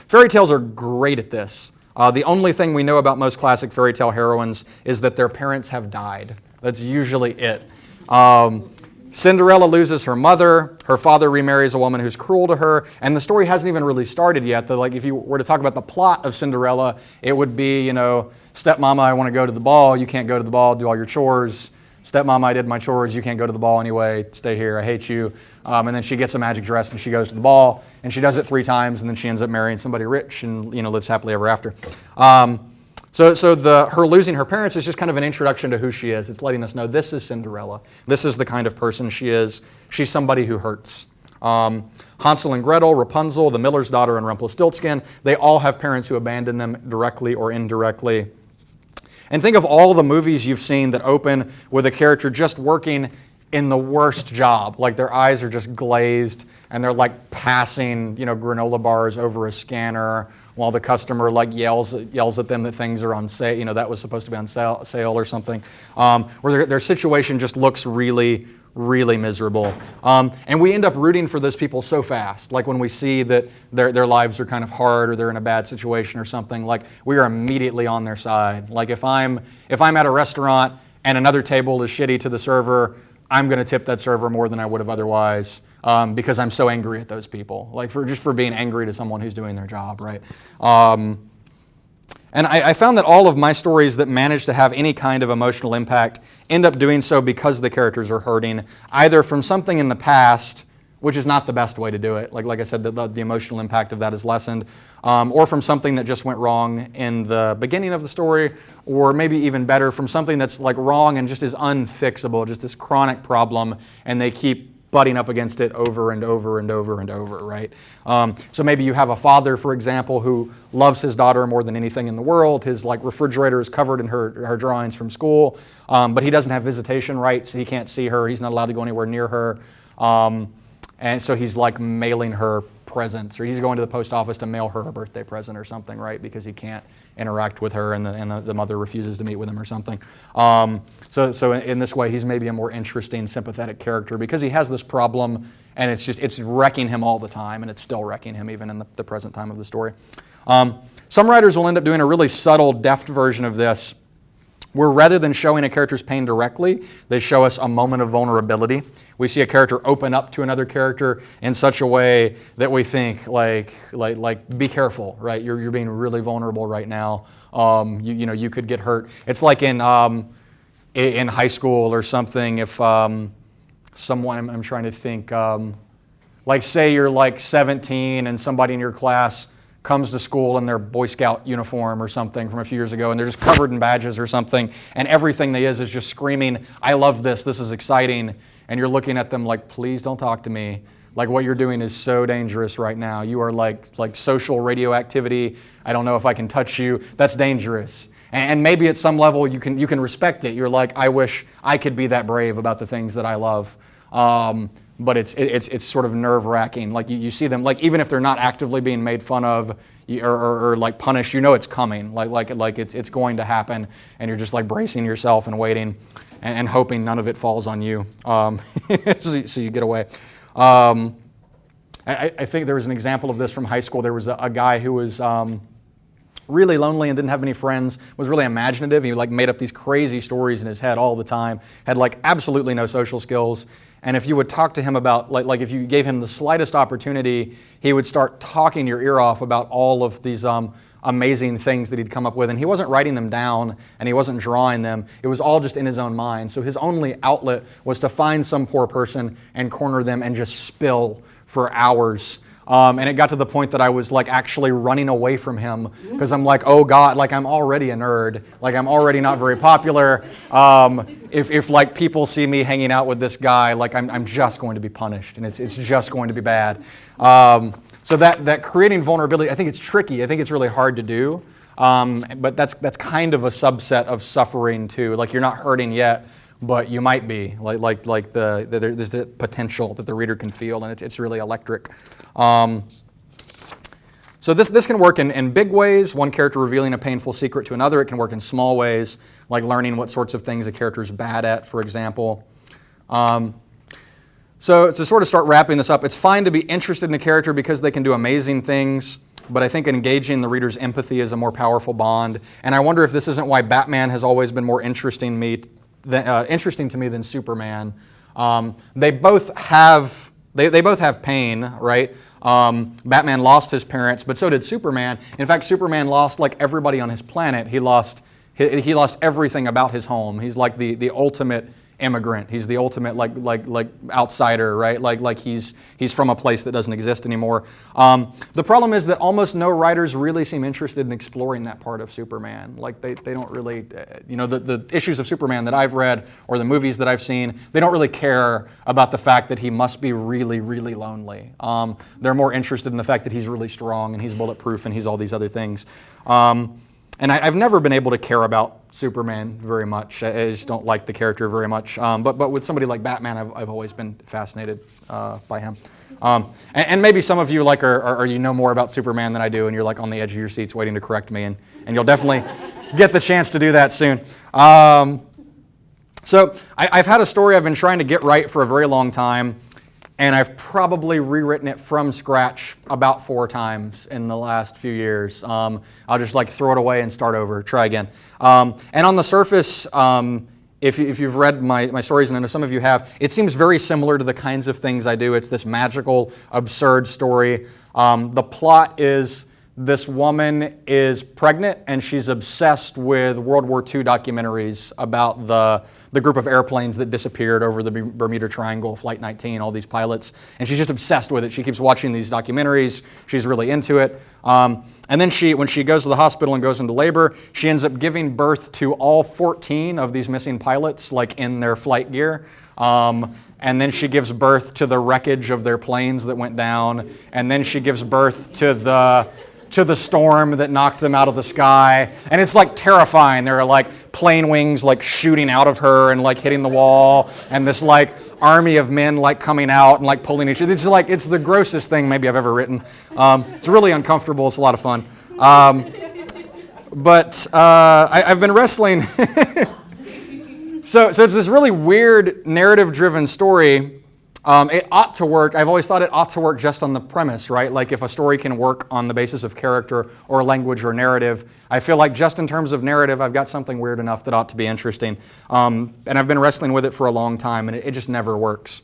Fairy tales are great at this. The only thing we know about most classic fairy tale heroines is that their parents have died. That's usually it. Cinderella loses her mother, her father remarries a woman who's cruel to her, and the story hasn't even really started yet. Like if you were to talk about the plot of Cinderella, it would be, stepmama, I want to go to the ball, you can't go to the ball, do all your chores. Stepmama, I did my chores, you can't go to the ball anyway, stay here, I hate you. And then she gets a magic dress and she goes to the ball, and she does it 3 times, and then she ends up marrying somebody rich and lives happily ever after. So her losing her parents is just kind of an introduction to who she is. It's letting us know this is Cinderella. This is the kind of person she is. She's somebody who hurts. Hansel and Gretel, Rapunzel, the Miller's Daughter, and Rumpelstiltskin, they all have parents who abandon them directly or indirectly. And think of all the movies you've seen that open with a character just working in the worst job. Like their eyes are just glazed and they're like passing, granola bars over a scanner while the customer like yells at them that things are on sale. That was supposed to be on sale or something. Where their situation just looks really, really miserable. And we end up rooting for those people so fast. Like when we see that their lives are kind of hard or they're in a bad situation or something, like we are immediately on their side. Like if I'm at a restaurant and another table is shitty to the server, I'm going to tip that server more than I would have otherwise because I'm so angry at those people. Like for being angry to someone who's doing their job, right? And I found that all of my stories that manage to have any kind of emotional impact end up doing so because the characters are hurting, either from something in the past, which is not the best way to do it. Like I said, the emotional impact of that is lessened, or from something that just went wrong in the beginning of the story, or maybe even better, from something that's like wrong and just is unfixable, just this chronic problem, and they keep butting up against it over and over and over and over, right? So maybe you have a father, for example, who loves his daughter more than anything in the world. His refrigerator is covered in her drawings from school, but he doesn't have visitation rights. He can't see her. He's not allowed to go anywhere near her. And so he's mailing her presents, or he's going to the post office to mail her a birthday present or something, right? Because he can't interact with her, and the mother refuses to meet with him or something. So in this way, he's maybe a more interesting, sympathetic character because he has this problem, and it's wrecking him all the time, and it's still wrecking him even in the present time of the story. Some writers will end up doing a really subtle, deft version of this, where rather than showing a character's pain directly, they show us a moment of vulnerability. We see a character open up to another character in such a way that we think, be careful, right? You're being really vulnerable right now. You could get hurt. It's like in high school or something. If someone, I'm trying to think, say you're 17 and somebody in your class comes to school in their Boy Scout uniform or something from a few years ago, and they're just covered in badges or something, and everything they is just screaming, "I love this is exciting," and you're looking at them like, "Please don't talk to me. Like, what you're doing is so dangerous right now. You are like social radioactivity. I don't know if I can touch you. That's dangerous." And maybe at some level you can respect it. You're like, "I wish I could be that brave about the things that I love." But it's sort of nerve-wracking. Like you see them, like even if they're not actively being made fun of or like punished, you know it's coming. Like it's going to happen, and you're just like bracing yourself and waiting and hoping none of it falls on you, so you get away. I think there was an example of this from high school. There was a guy who was really lonely and didn't have many friends, was really imaginative. He like made up these crazy stories in his head all the time, had like absolutely no social skills. And if you would talk to him about, like if you gave him the slightest opportunity, he would start talking your ear off about all of these amazing things that he'd come up with. And he wasn't writing them down and he wasn't drawing them. It was all just in his own mind. So his only outlet was to find some poor person and corner them and just spill for hours. And it got to the point that I was like actually running away from him because I'm like, oh God, like I'm already a nerd. Like I'm already not very popular. If like people see me hanging out with this guy, like I'm just going to be punished and it's just going to be bad. So that creating vulnerability, I think it's tricky. I think it's really hard to do. But that's kind of a subset of suffering too. Like you're not hurting yet, but you might be. There's the potential that the reader can feel, and it's really electric. So this can work in big ways, one character revealing a painful secret to another. It can work in small ways, like learning what sorts of things a character is bad at, for example. So to sort of start wrapping this up, it's fine to be interested in a character because they can do amazing things, but I think engaging the reader's empathy is a more powerful bond. And I wonder if this isn't why Batman has always been more interesting to me than Superman. They both have pain, right? Batman lost his parents, but so did Superman. In fact, Superman lost like everybody on his planet. He lost everything about his home. He's like the ultimate immigrant. He's the ultimate like outsider, right? Like he's from a place that doesn't exist anymore. The problem is that almost no writers really seem interested in exploring that part of Superman. Like they don't really, the issues of Superman that I've read or the movies that I've seen, they don't really care about the fact that he must be really, really lonely. They're more interested in the fact that he's really strong and he's bulletproof and he's all these other things. And I've never been able to care about Superman very much. I just don't like the character very much. But with somebody like Batman, I've always been fascinated by him. And maybe some of you like are you know more about Superman than I do, and you're like on the edge of your seats waiting to correct me, and you'll definitely get the chance to do that soon. So I've had a story I've been trying to get right for a very long time. And I've probably rewritten it from scratch about 4 times in the last few years. I'll just like throw it away and start over, try again. And on the surface, if you've read my stories, and I know some of you have, it seems very similar to the kinds of things I do. It's this magical, absurd story. The plot is this woman is pregnant and she's obsessed with World War II documentaries about the group of airplanes that disappeared over the Bermuda Triangle, Flight 19, all these pilots. And she's just obsessed with it. She keeps watching these documentaries. She's really into it. And then when she goes to the hospital and goes into labor, she ends up giving birth to all 14 of these missing pilots, like in their flight gear. And then she gives birth to the wreckage of their planes that went down. And then she gives birth to the storm that knocked them out of the sky. And it's like terrifying. There are like plane wings like shooting out of her and like hitting the wall, and this like army of men like coming out and like pulling each other. It's the grossest thing maybe I've ever written. It's really uncomfortable. It's a lot of fun. But I've been wrestling. So it's this really weird narrative-driven story. It ought to work. I've always thought it ought to work just on the premise, right? Like if a story can work on the basis of character or language or narrative, I feel like just in terms of narrative, I've got something weird enough that ought to be interesting. And I've been wrestling with it for a long time, and it just never works.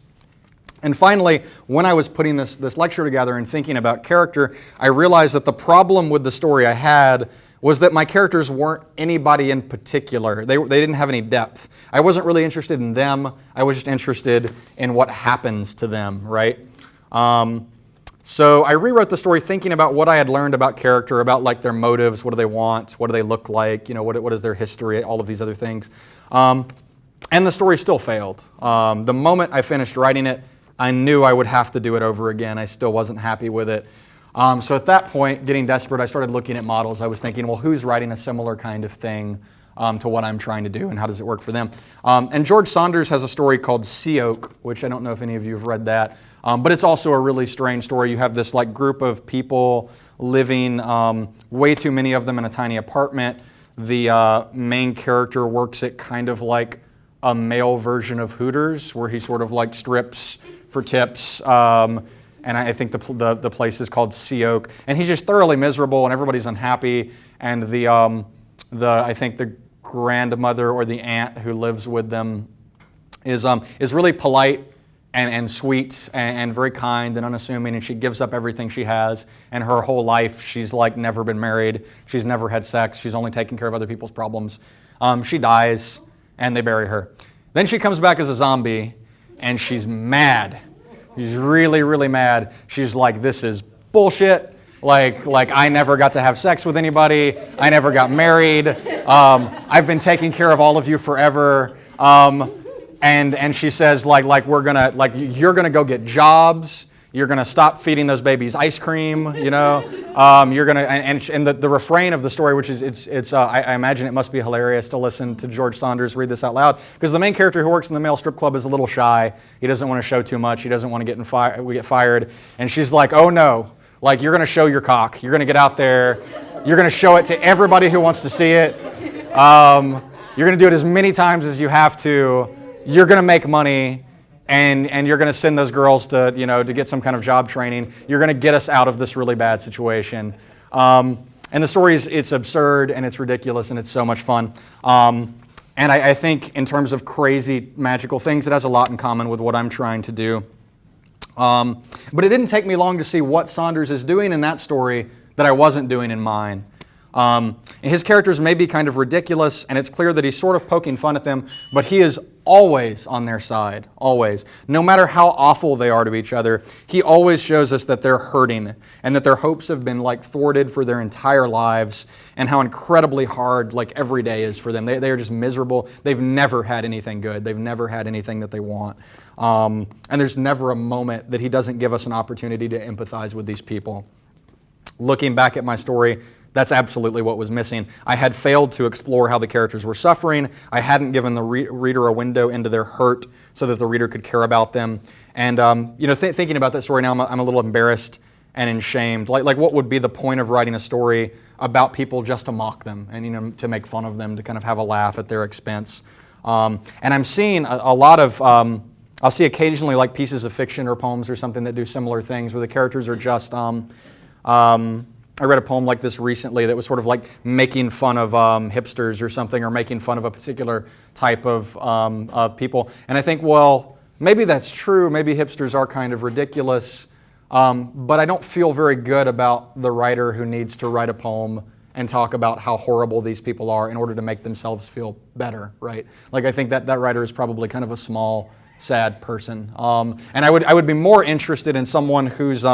And finally, when I was putting this lecture together and thinking about character, I realized that the problem with the story I had was that my characters weren't anybody in particular. They didn't have any depth. I wasn't really interested in them. I was just interested in what happens to them, right? So I rewrote the story thinking about what I had learned about character, about like their motives, what do they want, what do they look like, what is their history, all of these other things. And the story still failed. The moment I finished writing it, I knew I would have to do it over again. I still wasn't happy with it. So at that point, getting desperate, I started looking at models. I was thinking, well, who's writing a similar kind of thing to what I'm trying to do, and how does it work for them? And George Saunders has a story called Sea Oak, which I don't know if any of you have read that, but it's also a really strange story. You have this like group of people living, way too many of them in a tiny apartment. The main character works at kind of like a male version of Hooters, where he sort of like strips for tips. And I think the place is called Sea Oak, and he's just thoroughly miserable, and everybody's unhappy. And I think the grandmother or the aunt who lives with them is really polite and sweet and very kind and unassuming, and she gives up everything she has. And her whole life, she's like never been married. She's never had sex. She's only taken care of other people's problems. She dies, and they bury her. Then she comes back as a zombie, and she's mad. She's really, really mad. She's like, this is bullshit. Like I never got to have sex with anybody. I never got married. I've been taking care of all of you forever. And she says you're gonna go get jobs. You're gonna stop feeding those babies ice cream. You're gonna and the refrain of the story, which is I imagine it must be hilarious to listen to George Saunders read this out loud, because the main character who works in the male strip club is a little shy. He doesn't want to show too much. He doesn't want to get fired. And she's like, oh no. Like, you're going to show your cock. You're going to get out there. You're going to show it to everybody who wants to see it. You're going to do it as many times as you have to. You're going to make money, and you're going to send those girls to get some kind of job training. You're going to get us out of this really bad situation. And the story it's absurd, and it's ridiculous, and it's so much fun. And I think in terms of crazy, magical things, it has a lot in common with what I'm trying to do. But it didn't take me long to see what Saunders is doing in that story that I wasn't doing in mine. His characters may be kind of ridiculous, and it's clear that he's sort of poking fun at them, but he is always on their side, always. No matter how awful they are to each other, he always shows us that they're hurting and that their hopes have been like thwarted for their entire lives, and how incredibly hard like every day is for them. They are just miserable. They've never had anything good. They've never had anything that they want. And there's never a moment that he doesn't give us an opportunity to empathize with these people. Looking back at my story, that's absolutely what was missing. I had failed to explore how the characters were suffering. I hadn't given the reader a window into their hurt so that the reader could care about them. And thinking about that story now, I'm a little embarrassed and ashamed. Like what would be the point of writing a story about people just to mock them and to make fun of them, to kind of have a laugh at their expense? And I'm seeing a lot of I'll see occasionally like pieces of fiction or poems or something that do similar things, where the characters are just I read a poem like this recently that was sort of like making fun of hipsters or something, or making fun of a particular type of people. And I think, well, maybe that's true. Maybe hipsters are kind of ridiculous. But I don't feel very good about the writer who needs to write a poem and talk about how horrible these people are in order to make themselves feel better, right? Like, I think that writer is probably kind of a small, sad person. And I would be more interested in someone who's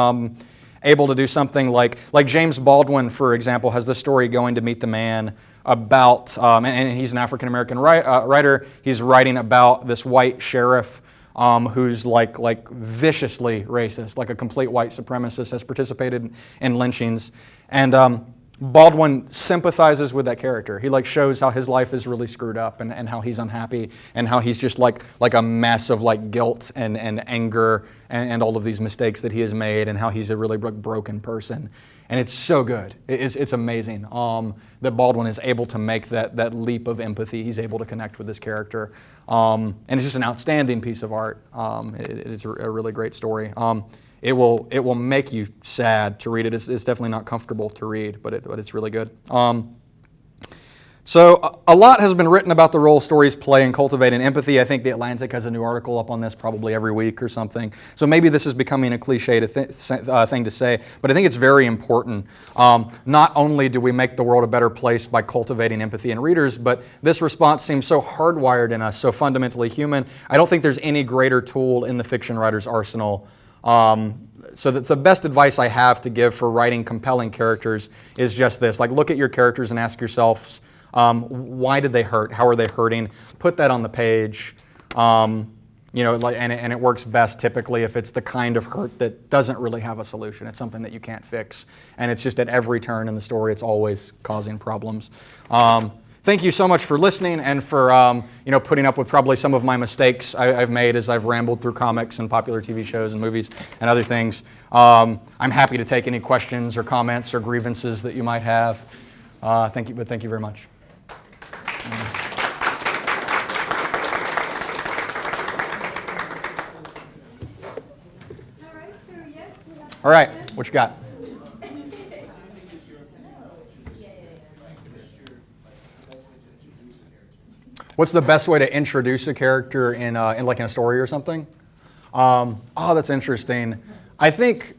able to do something like James Baldwin, for example, has this story, Going to Meet the Man, about, and he's an African-American writer. He's writing about this white sheriff who's like viciously racist, like a complete white supremacist, has participated in lynchings. And Baldwin sympathizes with that character. He like shows how his life is really screwed up, and how he's unhappy, and how he's just like a mess of like guilt and anger and all of these mistakes that he has made, and how he's a really broken person. And it's so good. It's amazing that Baldwin is able to make that leap of empathy. He's able to connect with this character. And it's just an outstanding piece of art. It's a really great story. It will make you sad to read it. It's definitely not comfortable to read, but it's really good. So a lot has been written about the role stories play in cultivating empathy. I think The Atlantic has a new article up on this probably every week or something. So maybe this is becoming a cliche thing to say, but I think it's very important. Not only do we make the world a better place by cultivating empathy in readers, but this response seems so hardwired in us, so fundamentally human. I don't think there's any greater tool in the fiction writer's arsenal So that's the best advice I have to give for writing compelling characters is just this. Like, look at your characters and ask yourselves, why did they hurt? How are they hurting? Put that on the page. And it works best typically if it's the kind of hurt that doesn't really have a solution. It's something that you can't fix. And it's just at every turn in the story, it's always causing problems. Thank you so much for listening and for putting up with probably some of my mistakes I've made as I've rambled through comics and popular TV shows and movies and other things. I'm happy to take any questions or comments or grievances that you might have. Thank you very much. All right, what you got? What's the best way to introduce a character in a story or something? That's interesting. I think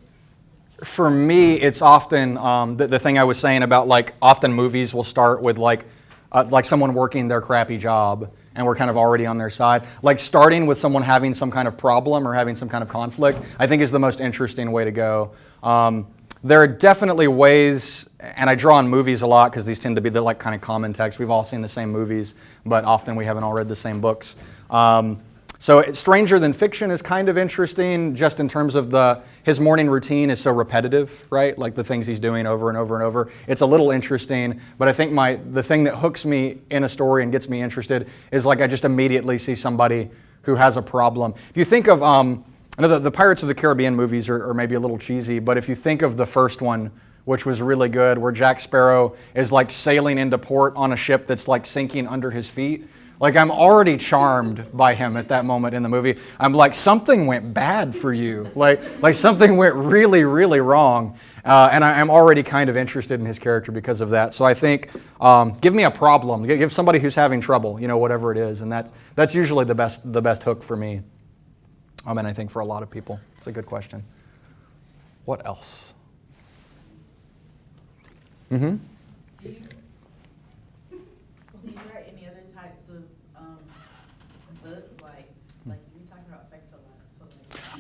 for me, it's often the thing I was saying about often movies will start with like someone working their crappy job and we're kind of already on their side. Like starting with someone having some kind of problem or having some kind of conflict, I think is the most interesting way to go. There are definitely ways, and I draw on movies a lot because these tend to be the kind of common text. We've all seen the same movies, but often we haven't all read the same books. So Stranger Than Fiction is kind of interesting just in terms of his morning routine is so repetitive, right? Like the things he's doing over and over and over. It's a little interesting, but I think the thing that hooks me in a story and gets me interested is I just immediately see somebody who has a problem. If you think of, I know the Pirates of the Caribbean movies are maybe a little cheesy, but if you think of the first one, which was really good, where Jack Sparrow is sailing into port on a ship that's sinking under his feet. I'm already charmed by him at that moment in the movie. I'm like, something went bad for you. Like something went really, really wrong. And I'm already kind of interested in his character because of that. So I think, give me a problem. Give somebody who's having trouble, whatever it is. And that's usually the best hook for me. And I think for a lot of people. It's a good question. What else? Mm-hmm. Do you write any other types of books, like you were talking about sex a lot?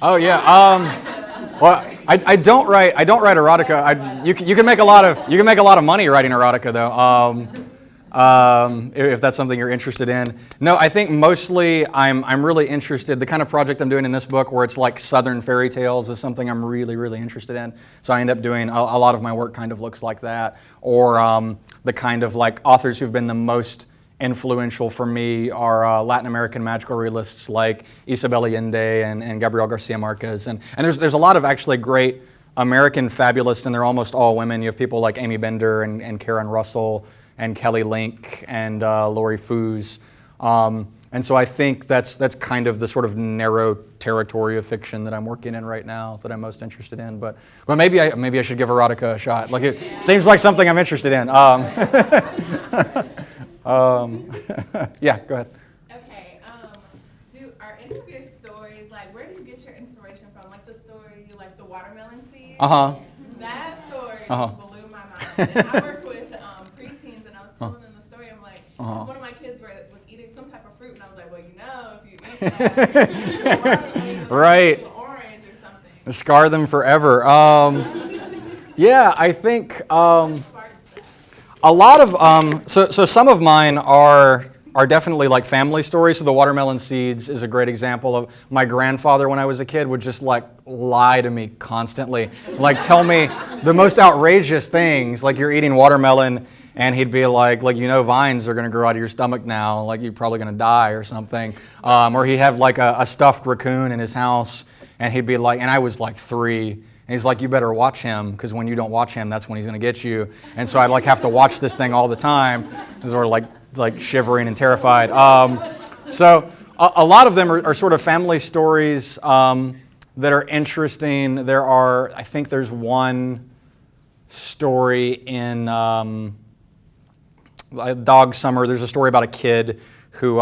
Oh yeah. Well, I don't write erotica. You can make a lot of money writing erotica though. If that's something you're interested in. No, I think mostly I'm really interested. The kind of project I'm doing in this book, where it's like Southern fairy tales, is something I'm really, really interested in. So I end up doing a lot of my work kind of looks like that, or the kind of authors who've been the most influential for me are Latin American magical realists like Isabel Allende and Gabriel Garcia Marquez, and there's a lot of actually great American fabulists, and they're almost all women. You have people like Amy Bender and Karen Russell and Kelly Link and Lori Foos. And so I think that's kind of the sort of narrow territory of fiction that I'm working in right now that I'm most interested in. But maybe I should give erotica a shot. It seems like something I'm interested in. Yeah, go ahead. Okay. Are any of your stories where do you get your inspiration from? Like the story, the watermelon seed. That story blew my mind. And I work with preteens, and I was telling them the story. I'm like, one of my kids was eating some type of fruit, and I was like, well, if you eat that, right, orange or something, scar them forever. Yeah, I think a lot of so some of mine are definitely family stories. So the watermelon seeds is a great example of my grandfather when I was a kid would just lie to me constantly, tell me the most outrageous things, you're eating watermelon, and he'd be like vines are going to grow out of your stomach now, you're probably going to die or something, or he'd have a stuffed raccoon in his house, and he'd be and I was 3. And he's like, you better watch him, because when you don't watch him, that's when he's going to get you. And so I'd have to watch this thing all the time, and sort of shivering and terrified. So a lot of them are sort of family stories that are interesting. I think there's one story in Dog Summer. There's a story about a kid who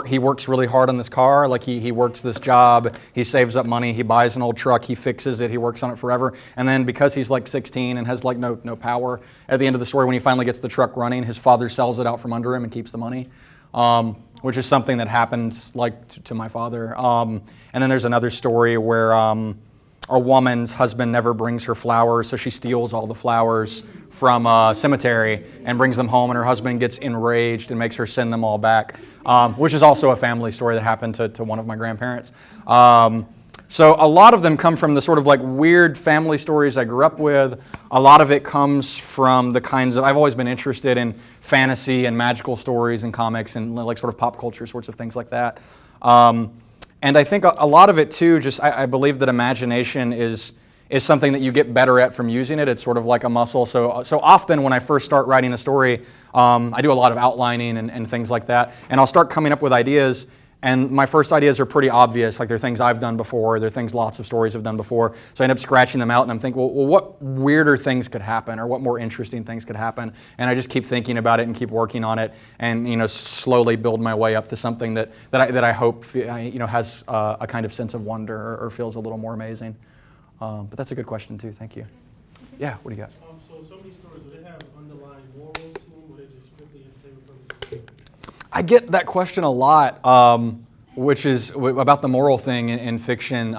he works really hard on this car. He works this job, he saves up money, he buys an old truck, he fixes it, he works on it forever. And then because he's 16 and has no power, at the end of the story when he finally gets the truck running, his father sells it out from under him and keeps the money, which is something that happened to my father. And then there's another story where a woman's husband never brings her flowers, so she steals all the flowers from a cemetery and brings them home, and her husband gets enraged and makes her send them all back, which is also a family story that happened to one of my grandparents. So a lot of them come from the sort of like weird family stories I grew up with. A lot of it comes from the kinds of, I've always been interested in fantasy and magical stories and comics and like sort of pop culture sorts of things like that. And I think a lot of it too, just I believe that imagination is something that you get better at from using it. It's sort of like a muscle. So often when I first start writing a story, I do a lot of outlining and things like that. And I'll start coming up with ideas. And my first ideas are pretty obvious, like they're things I've done before, they're things lots of stories have done before. So I end up scratching them out and I'm thinking, well, what weirder things could happen or what more interesting things could happen? And I just keep thinking about it and keep working on it and slowly build my way up to something that I hope has a kind of sense of wonder or feels a little more amazing. But that's a good question too, thank you. Yeah, what do you got? So some of these stories, do they have underlying morals to them or they just strictly entertainment purposes? I get that question a lot, which is about the moral thing in fiction,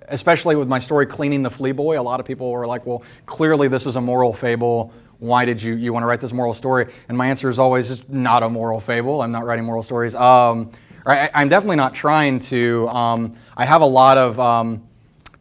especially with my story, Cleaning the Flea Boy. A lot of people were like, well, clearly this is a moral fable. Why did you want to write this moral story? And my answer is always, it's not a moral fable. I'm not writing moral stories. I'm definitely not trying to. I have a lot of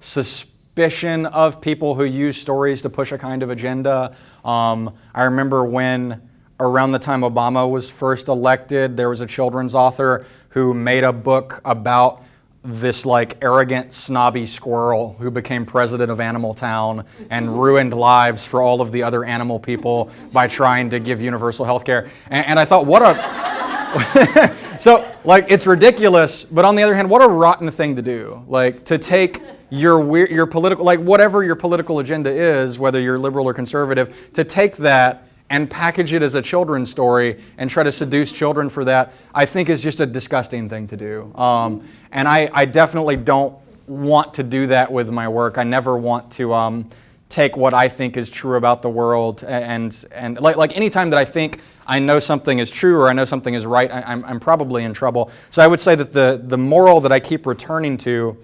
suspicion of people who use stories to push a kind of agenda. I remember when around the time Obama was first elected, there was a children's author who made a book about this like arrogant, snobby squirrel who became president of Animal Town and ruined lives for all of the other animal people by trying to give universal health care. And I thought, what a... So, like, it's ridiculous, but on the other hand, what a rotten thing to do. Like, to take your political, like, whatever your political agenda is, whether you're liberal or conservative, to take that and package it as a children's story and try to seduce children for that, I think is just a disgusting thing to do. And I definitely don't want to do that with my work. I never want to take what I think is true about the world and like anytime that I think I know something is true or I know something is right, I'm probably in trouble. So I would say that the moral that I keep returning to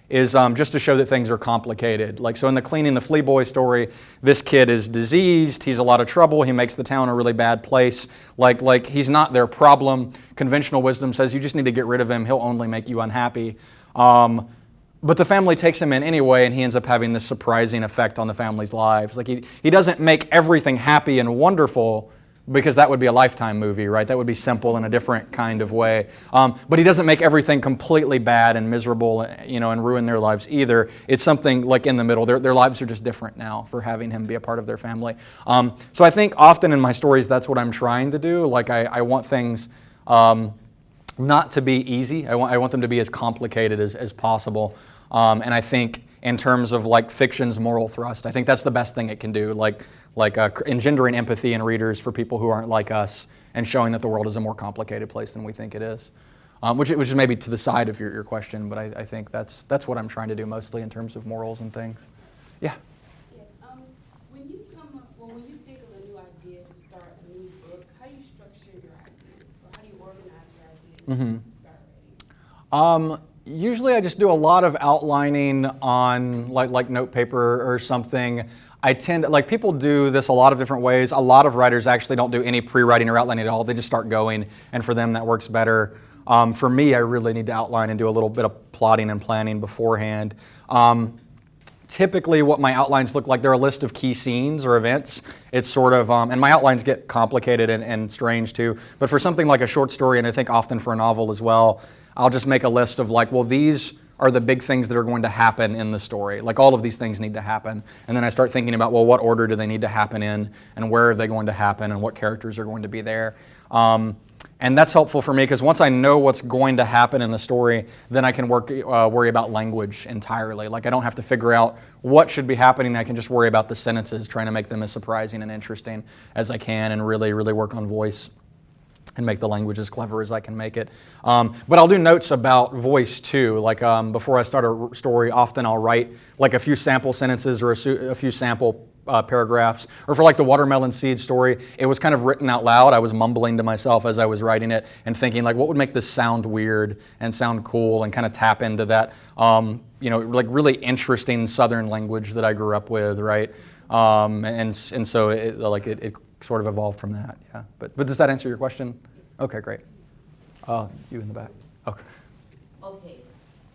is just to show that things are complicated. Like, so in the Cleaning the Flea Boy story, this kid is diseased, he's a lot of trouble, he makes the town a really bad place. Like he's not their problem. Conventional wisdom says you just need to get rid of him, he'll only make you unhappy. But the family takes him in anyway, and he ends up having this surprising effect on the family's lives. Like he doesn't make everything happy and wonderful, because that would be a Lifetime movie, right? That would be simple in a different kind of way. But he doesn't make everything completely bad and miserable, and ruin their lives either. It's something like in the middle. Their lives are just different now for having him be a part of their family. So I think often in my stories, that's what I'm trying to do. Like I want things not to be easy. I want them to be as complicated as possible. And I think in terms of like fiction's moral thrust, I think that's the best thing it can do. Like engendering empathy in readers for people who aren't like us and showing that the world is a more complicated place than we think it is. Which is maybe to the side of your question, but I think that's what I'm trying to do mostly in terms of morals and things. Yeah? Yes. When you think of a new idea to start a new book, how do you structure your ideas? Or how do you organize your ideas to start writing? Usually I just do a lot of outlining on like note paper or something. I tend, like people do this a lot of different ways. A lot of writers actually don't do any pre-writing or outlining at all. They just start going, and for them that works better. For me, I really need to outline and do a little bit of plotting and planning beforehand. Typically what my outlines look like, they're a list of key scenes or events. It's sort of, and my outlines get complicated and strange too, but for something like a short story, and I think often for a novel as well, I'll just make a list of like, well, these are the big things that are going to happen in the story. Like all of these things need to happen. And then I start thinking about, well, what order do they need to happen in, and where are they going to happen, and what characters are going to be there. And that's helpful for me because once I know what's going to happen in the story, then I can worry about language entirely. Like I don't have to figure out what should be happening. I can just worry about the sentences, trying to make them as surprising and interesting as I can, and really, really work on voice and make the language as clever as I can make it. But I'll do notes about voice too. Like before I start a story, often I'll write like a few sample sentences or a few sample paragraphs. Or for like the watermelon seed story, it was kind of written out loud. I was mumbling to myself as I was writing it and thinking like, what would make this sound weird and sound cool and kind of tap into that, like really interesting Southern language that I grew up with, right? And so it sort of evolved from that, yeah. But does that answer your question? Okay, great. You in the back. Okay. Okay,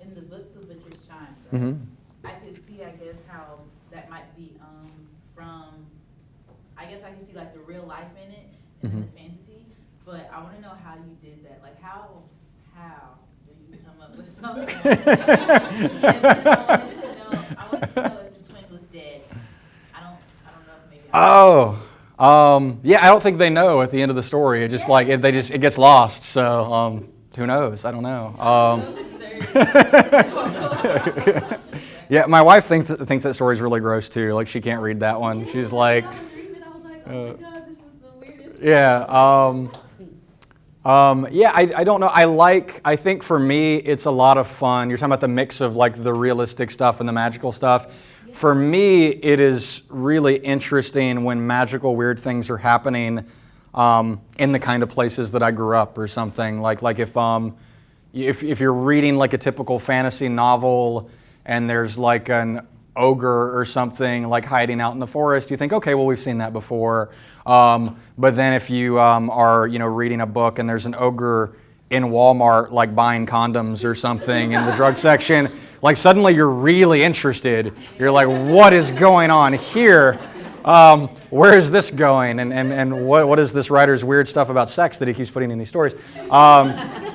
in the book, The Butcher's Chimes, right? Mm-hmm. I could see, I guess, how that might be I guess I can see like the real life in it and then the fantasy, but I want to know how you did that. Like how do you come up with something like that? And then I wanted to know if the twin was dead. I don't know if maybe. Yeah, I don't think they know at the end of the story. It just it gets lost. So who knows? I don't know. Yeah, my wife thinks that story's really gross too. Like she can't read that one. She's like, I was reading it, I was like, oh my God, this is the weirdest. yeah. I don't know. I think for me, it's a lot of fun. You're talking about the mix of like the realistic stuff and the magical stuff. For me, it is really interesting when magical weird things are happening in the kind of places that I grew up or something. Like if you're reading like a typical fantasy novel and there's like an ogre or something like hiding out in the forest, you think, okay, well, we've seen that before. But then if you are reading a book and there's an ogre in Walmart like buying condoms or something in the drug section, like suddenly you're really interested. You're like, what is going on here? Where is this going? And what is this writer's weird stuff about sex that he keeps putting in these stories?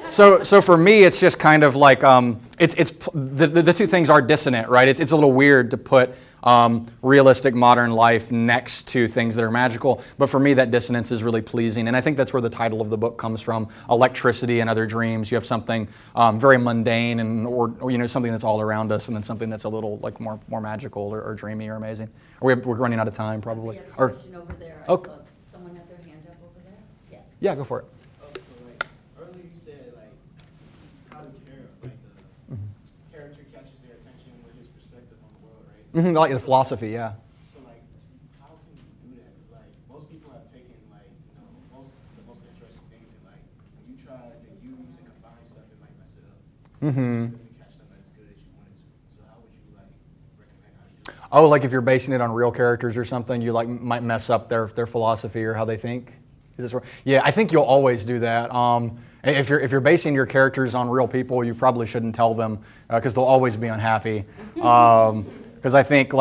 So for me, it's just kind of like the two things are dissonant, right? It's a little weird to put realistic modern life next to things that are magical, but for me, that dissonance is really pleasing, and I think that's where the title of the book comes from: electricity and other dreams. You have something very mundane and or something that's all around us, and then something that's a little like more magical or dreamy or amazing. We're running out of time, probably. We have a question over there. I saw someone had their hand up over there. Yes. Yeah, go for it. Earlier you said how the character catches their attention with his perspective on the world, right? Mm-hmm, like the philosophy, yeah. So how can you do that? Because most people have taken the most interesting things and when you try to use and combine stuff, it might mess it up. Mm-hmm. It doesn't catch them as good as you wanted to. So how would you recommend how you do that? Oh, like if you're basing it on real characters or something, you might mess up their philosophy or how they think. Is this right? Yeah, I think you'll always do that. If you're basing your characters on real people, you probably shouldn't tell them because they'll always be unhappy. Because I think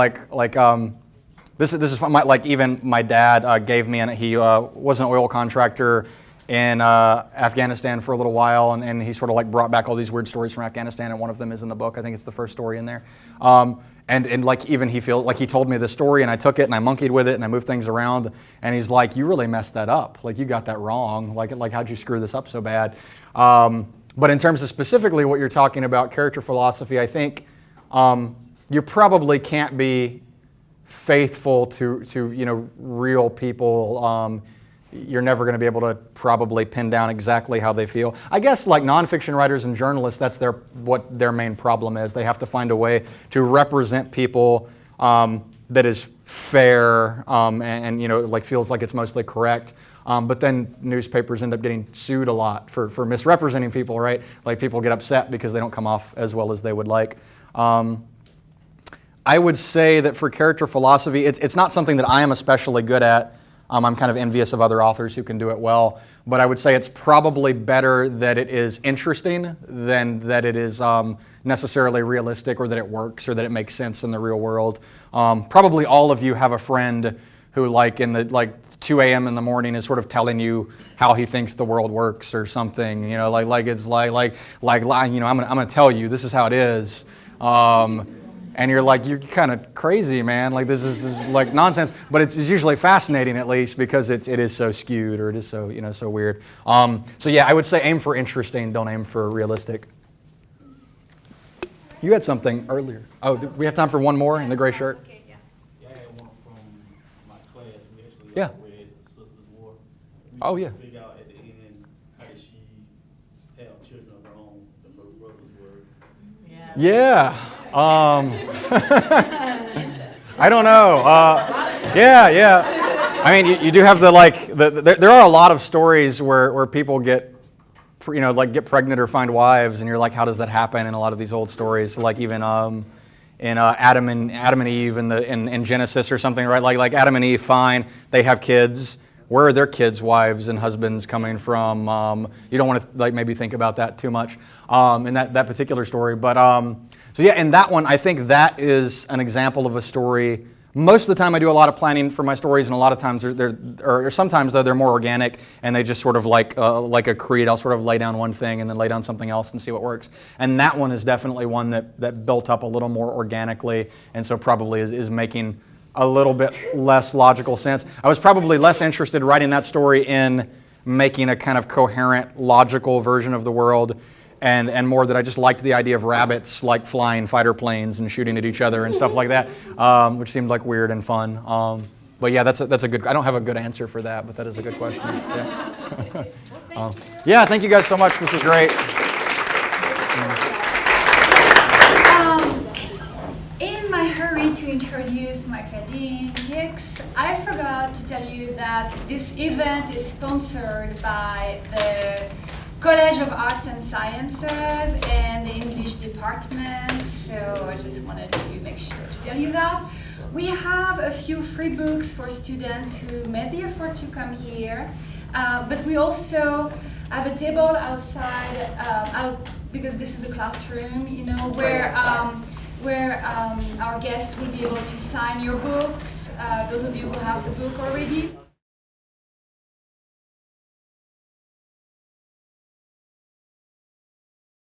this is fun. Even my dad gave me, and he was an oil contractor in Afghanistan for a little while, and he sort of brought back all these weird stories from Afghanistan, and one of them is in the book. I think it's the first story in there. And even he feels like he told me the story, and I took it and I monkeyed with it and I moved things around, and he's like, "You really messed that up. You got that wrong. How'd you screw this up so bad?" But in terms of specifically what you're talking about, character philosophy, I think you probably can't be faithful to real people. You're never going to be able to probably pin down exactly how they feel. I guess nonfiction writers and journalists, that's what their main problem is. They have to find a way to represent people that is fair and feels like it's mostly correct. But then newspapers end up getting sued a lot for misrepresenting people, right? People get upset because they don't come off as well as they would like. I would say that for character philosophy, it's not something that I am especially good at. I'm kind of envious of other authors who can do it well, but I would say it's probably better that it is interesting than that it is necessarily realistic or that it works or that it makes sense in the real world. Probably all of you have a friend who in the 2 a.m. in the morning is sort of telling you how he thinks the world works or something, I'm gonna tell you this is how it is. And you're kind of crazy, man. This is nonsense. But it's usually fascinating, at least, because it is so skewed or it is so so weird. So yeah, I would say aim for interesting, don't aim for realistic. You had something earlier. Oh, do we have time for one more in the gray shirt? Okay, yeah. Yeah, I had one from my class. We actually read Sisters War. Oh, yeah. Figure out at the end how did she have children of her own. The brothers were. Yeah. I don't know. Yeah, yeah. I mean, you do have there are a lot of stories where people get get pregnant or find wives, and you're like, how does that happen in a lot of these old stories? So like even in Adam and Eve in Genesis or something, right? Like Adam and Eve, fine, they have kids. Where are their kids' wives and husbands coming from? You don't want to like maybe think about that too much in that particular story. But so yeah, in that one, I think that is an example of a story. Most of the time I do a lot of planning for my stories, and a lot of times sometimes though they're more organic, and they just sort of like a creed. I'll sort of lay down one thing and then lay down something else and see what works. And that one is definitely one that built up a little more organically, and so probably is making a little bit less logical sense. I was probably less interested writing that story in making a kind of coherent, logical version of the world, and more that I just liked the idea of rabbits like flying fighter planes and shooting at each other and stuff like that, which seemed like weird and fun. But yeah, that's a good. I don't have a good answer for that, but that is a good question. Yeah. Yeah, thank you guys so much. This was great. In my hurry to introduce Micah Hicks, I forgot to tell you that this event is sponsored by the College of Arts and Sciences and the English department, so I just wanted to make sure to tell you that. We have a few free books for students who made the effort to come here, but we also have a table outside, because this is a classroom, where our guests will be able to sign your books, those of you who have the book already.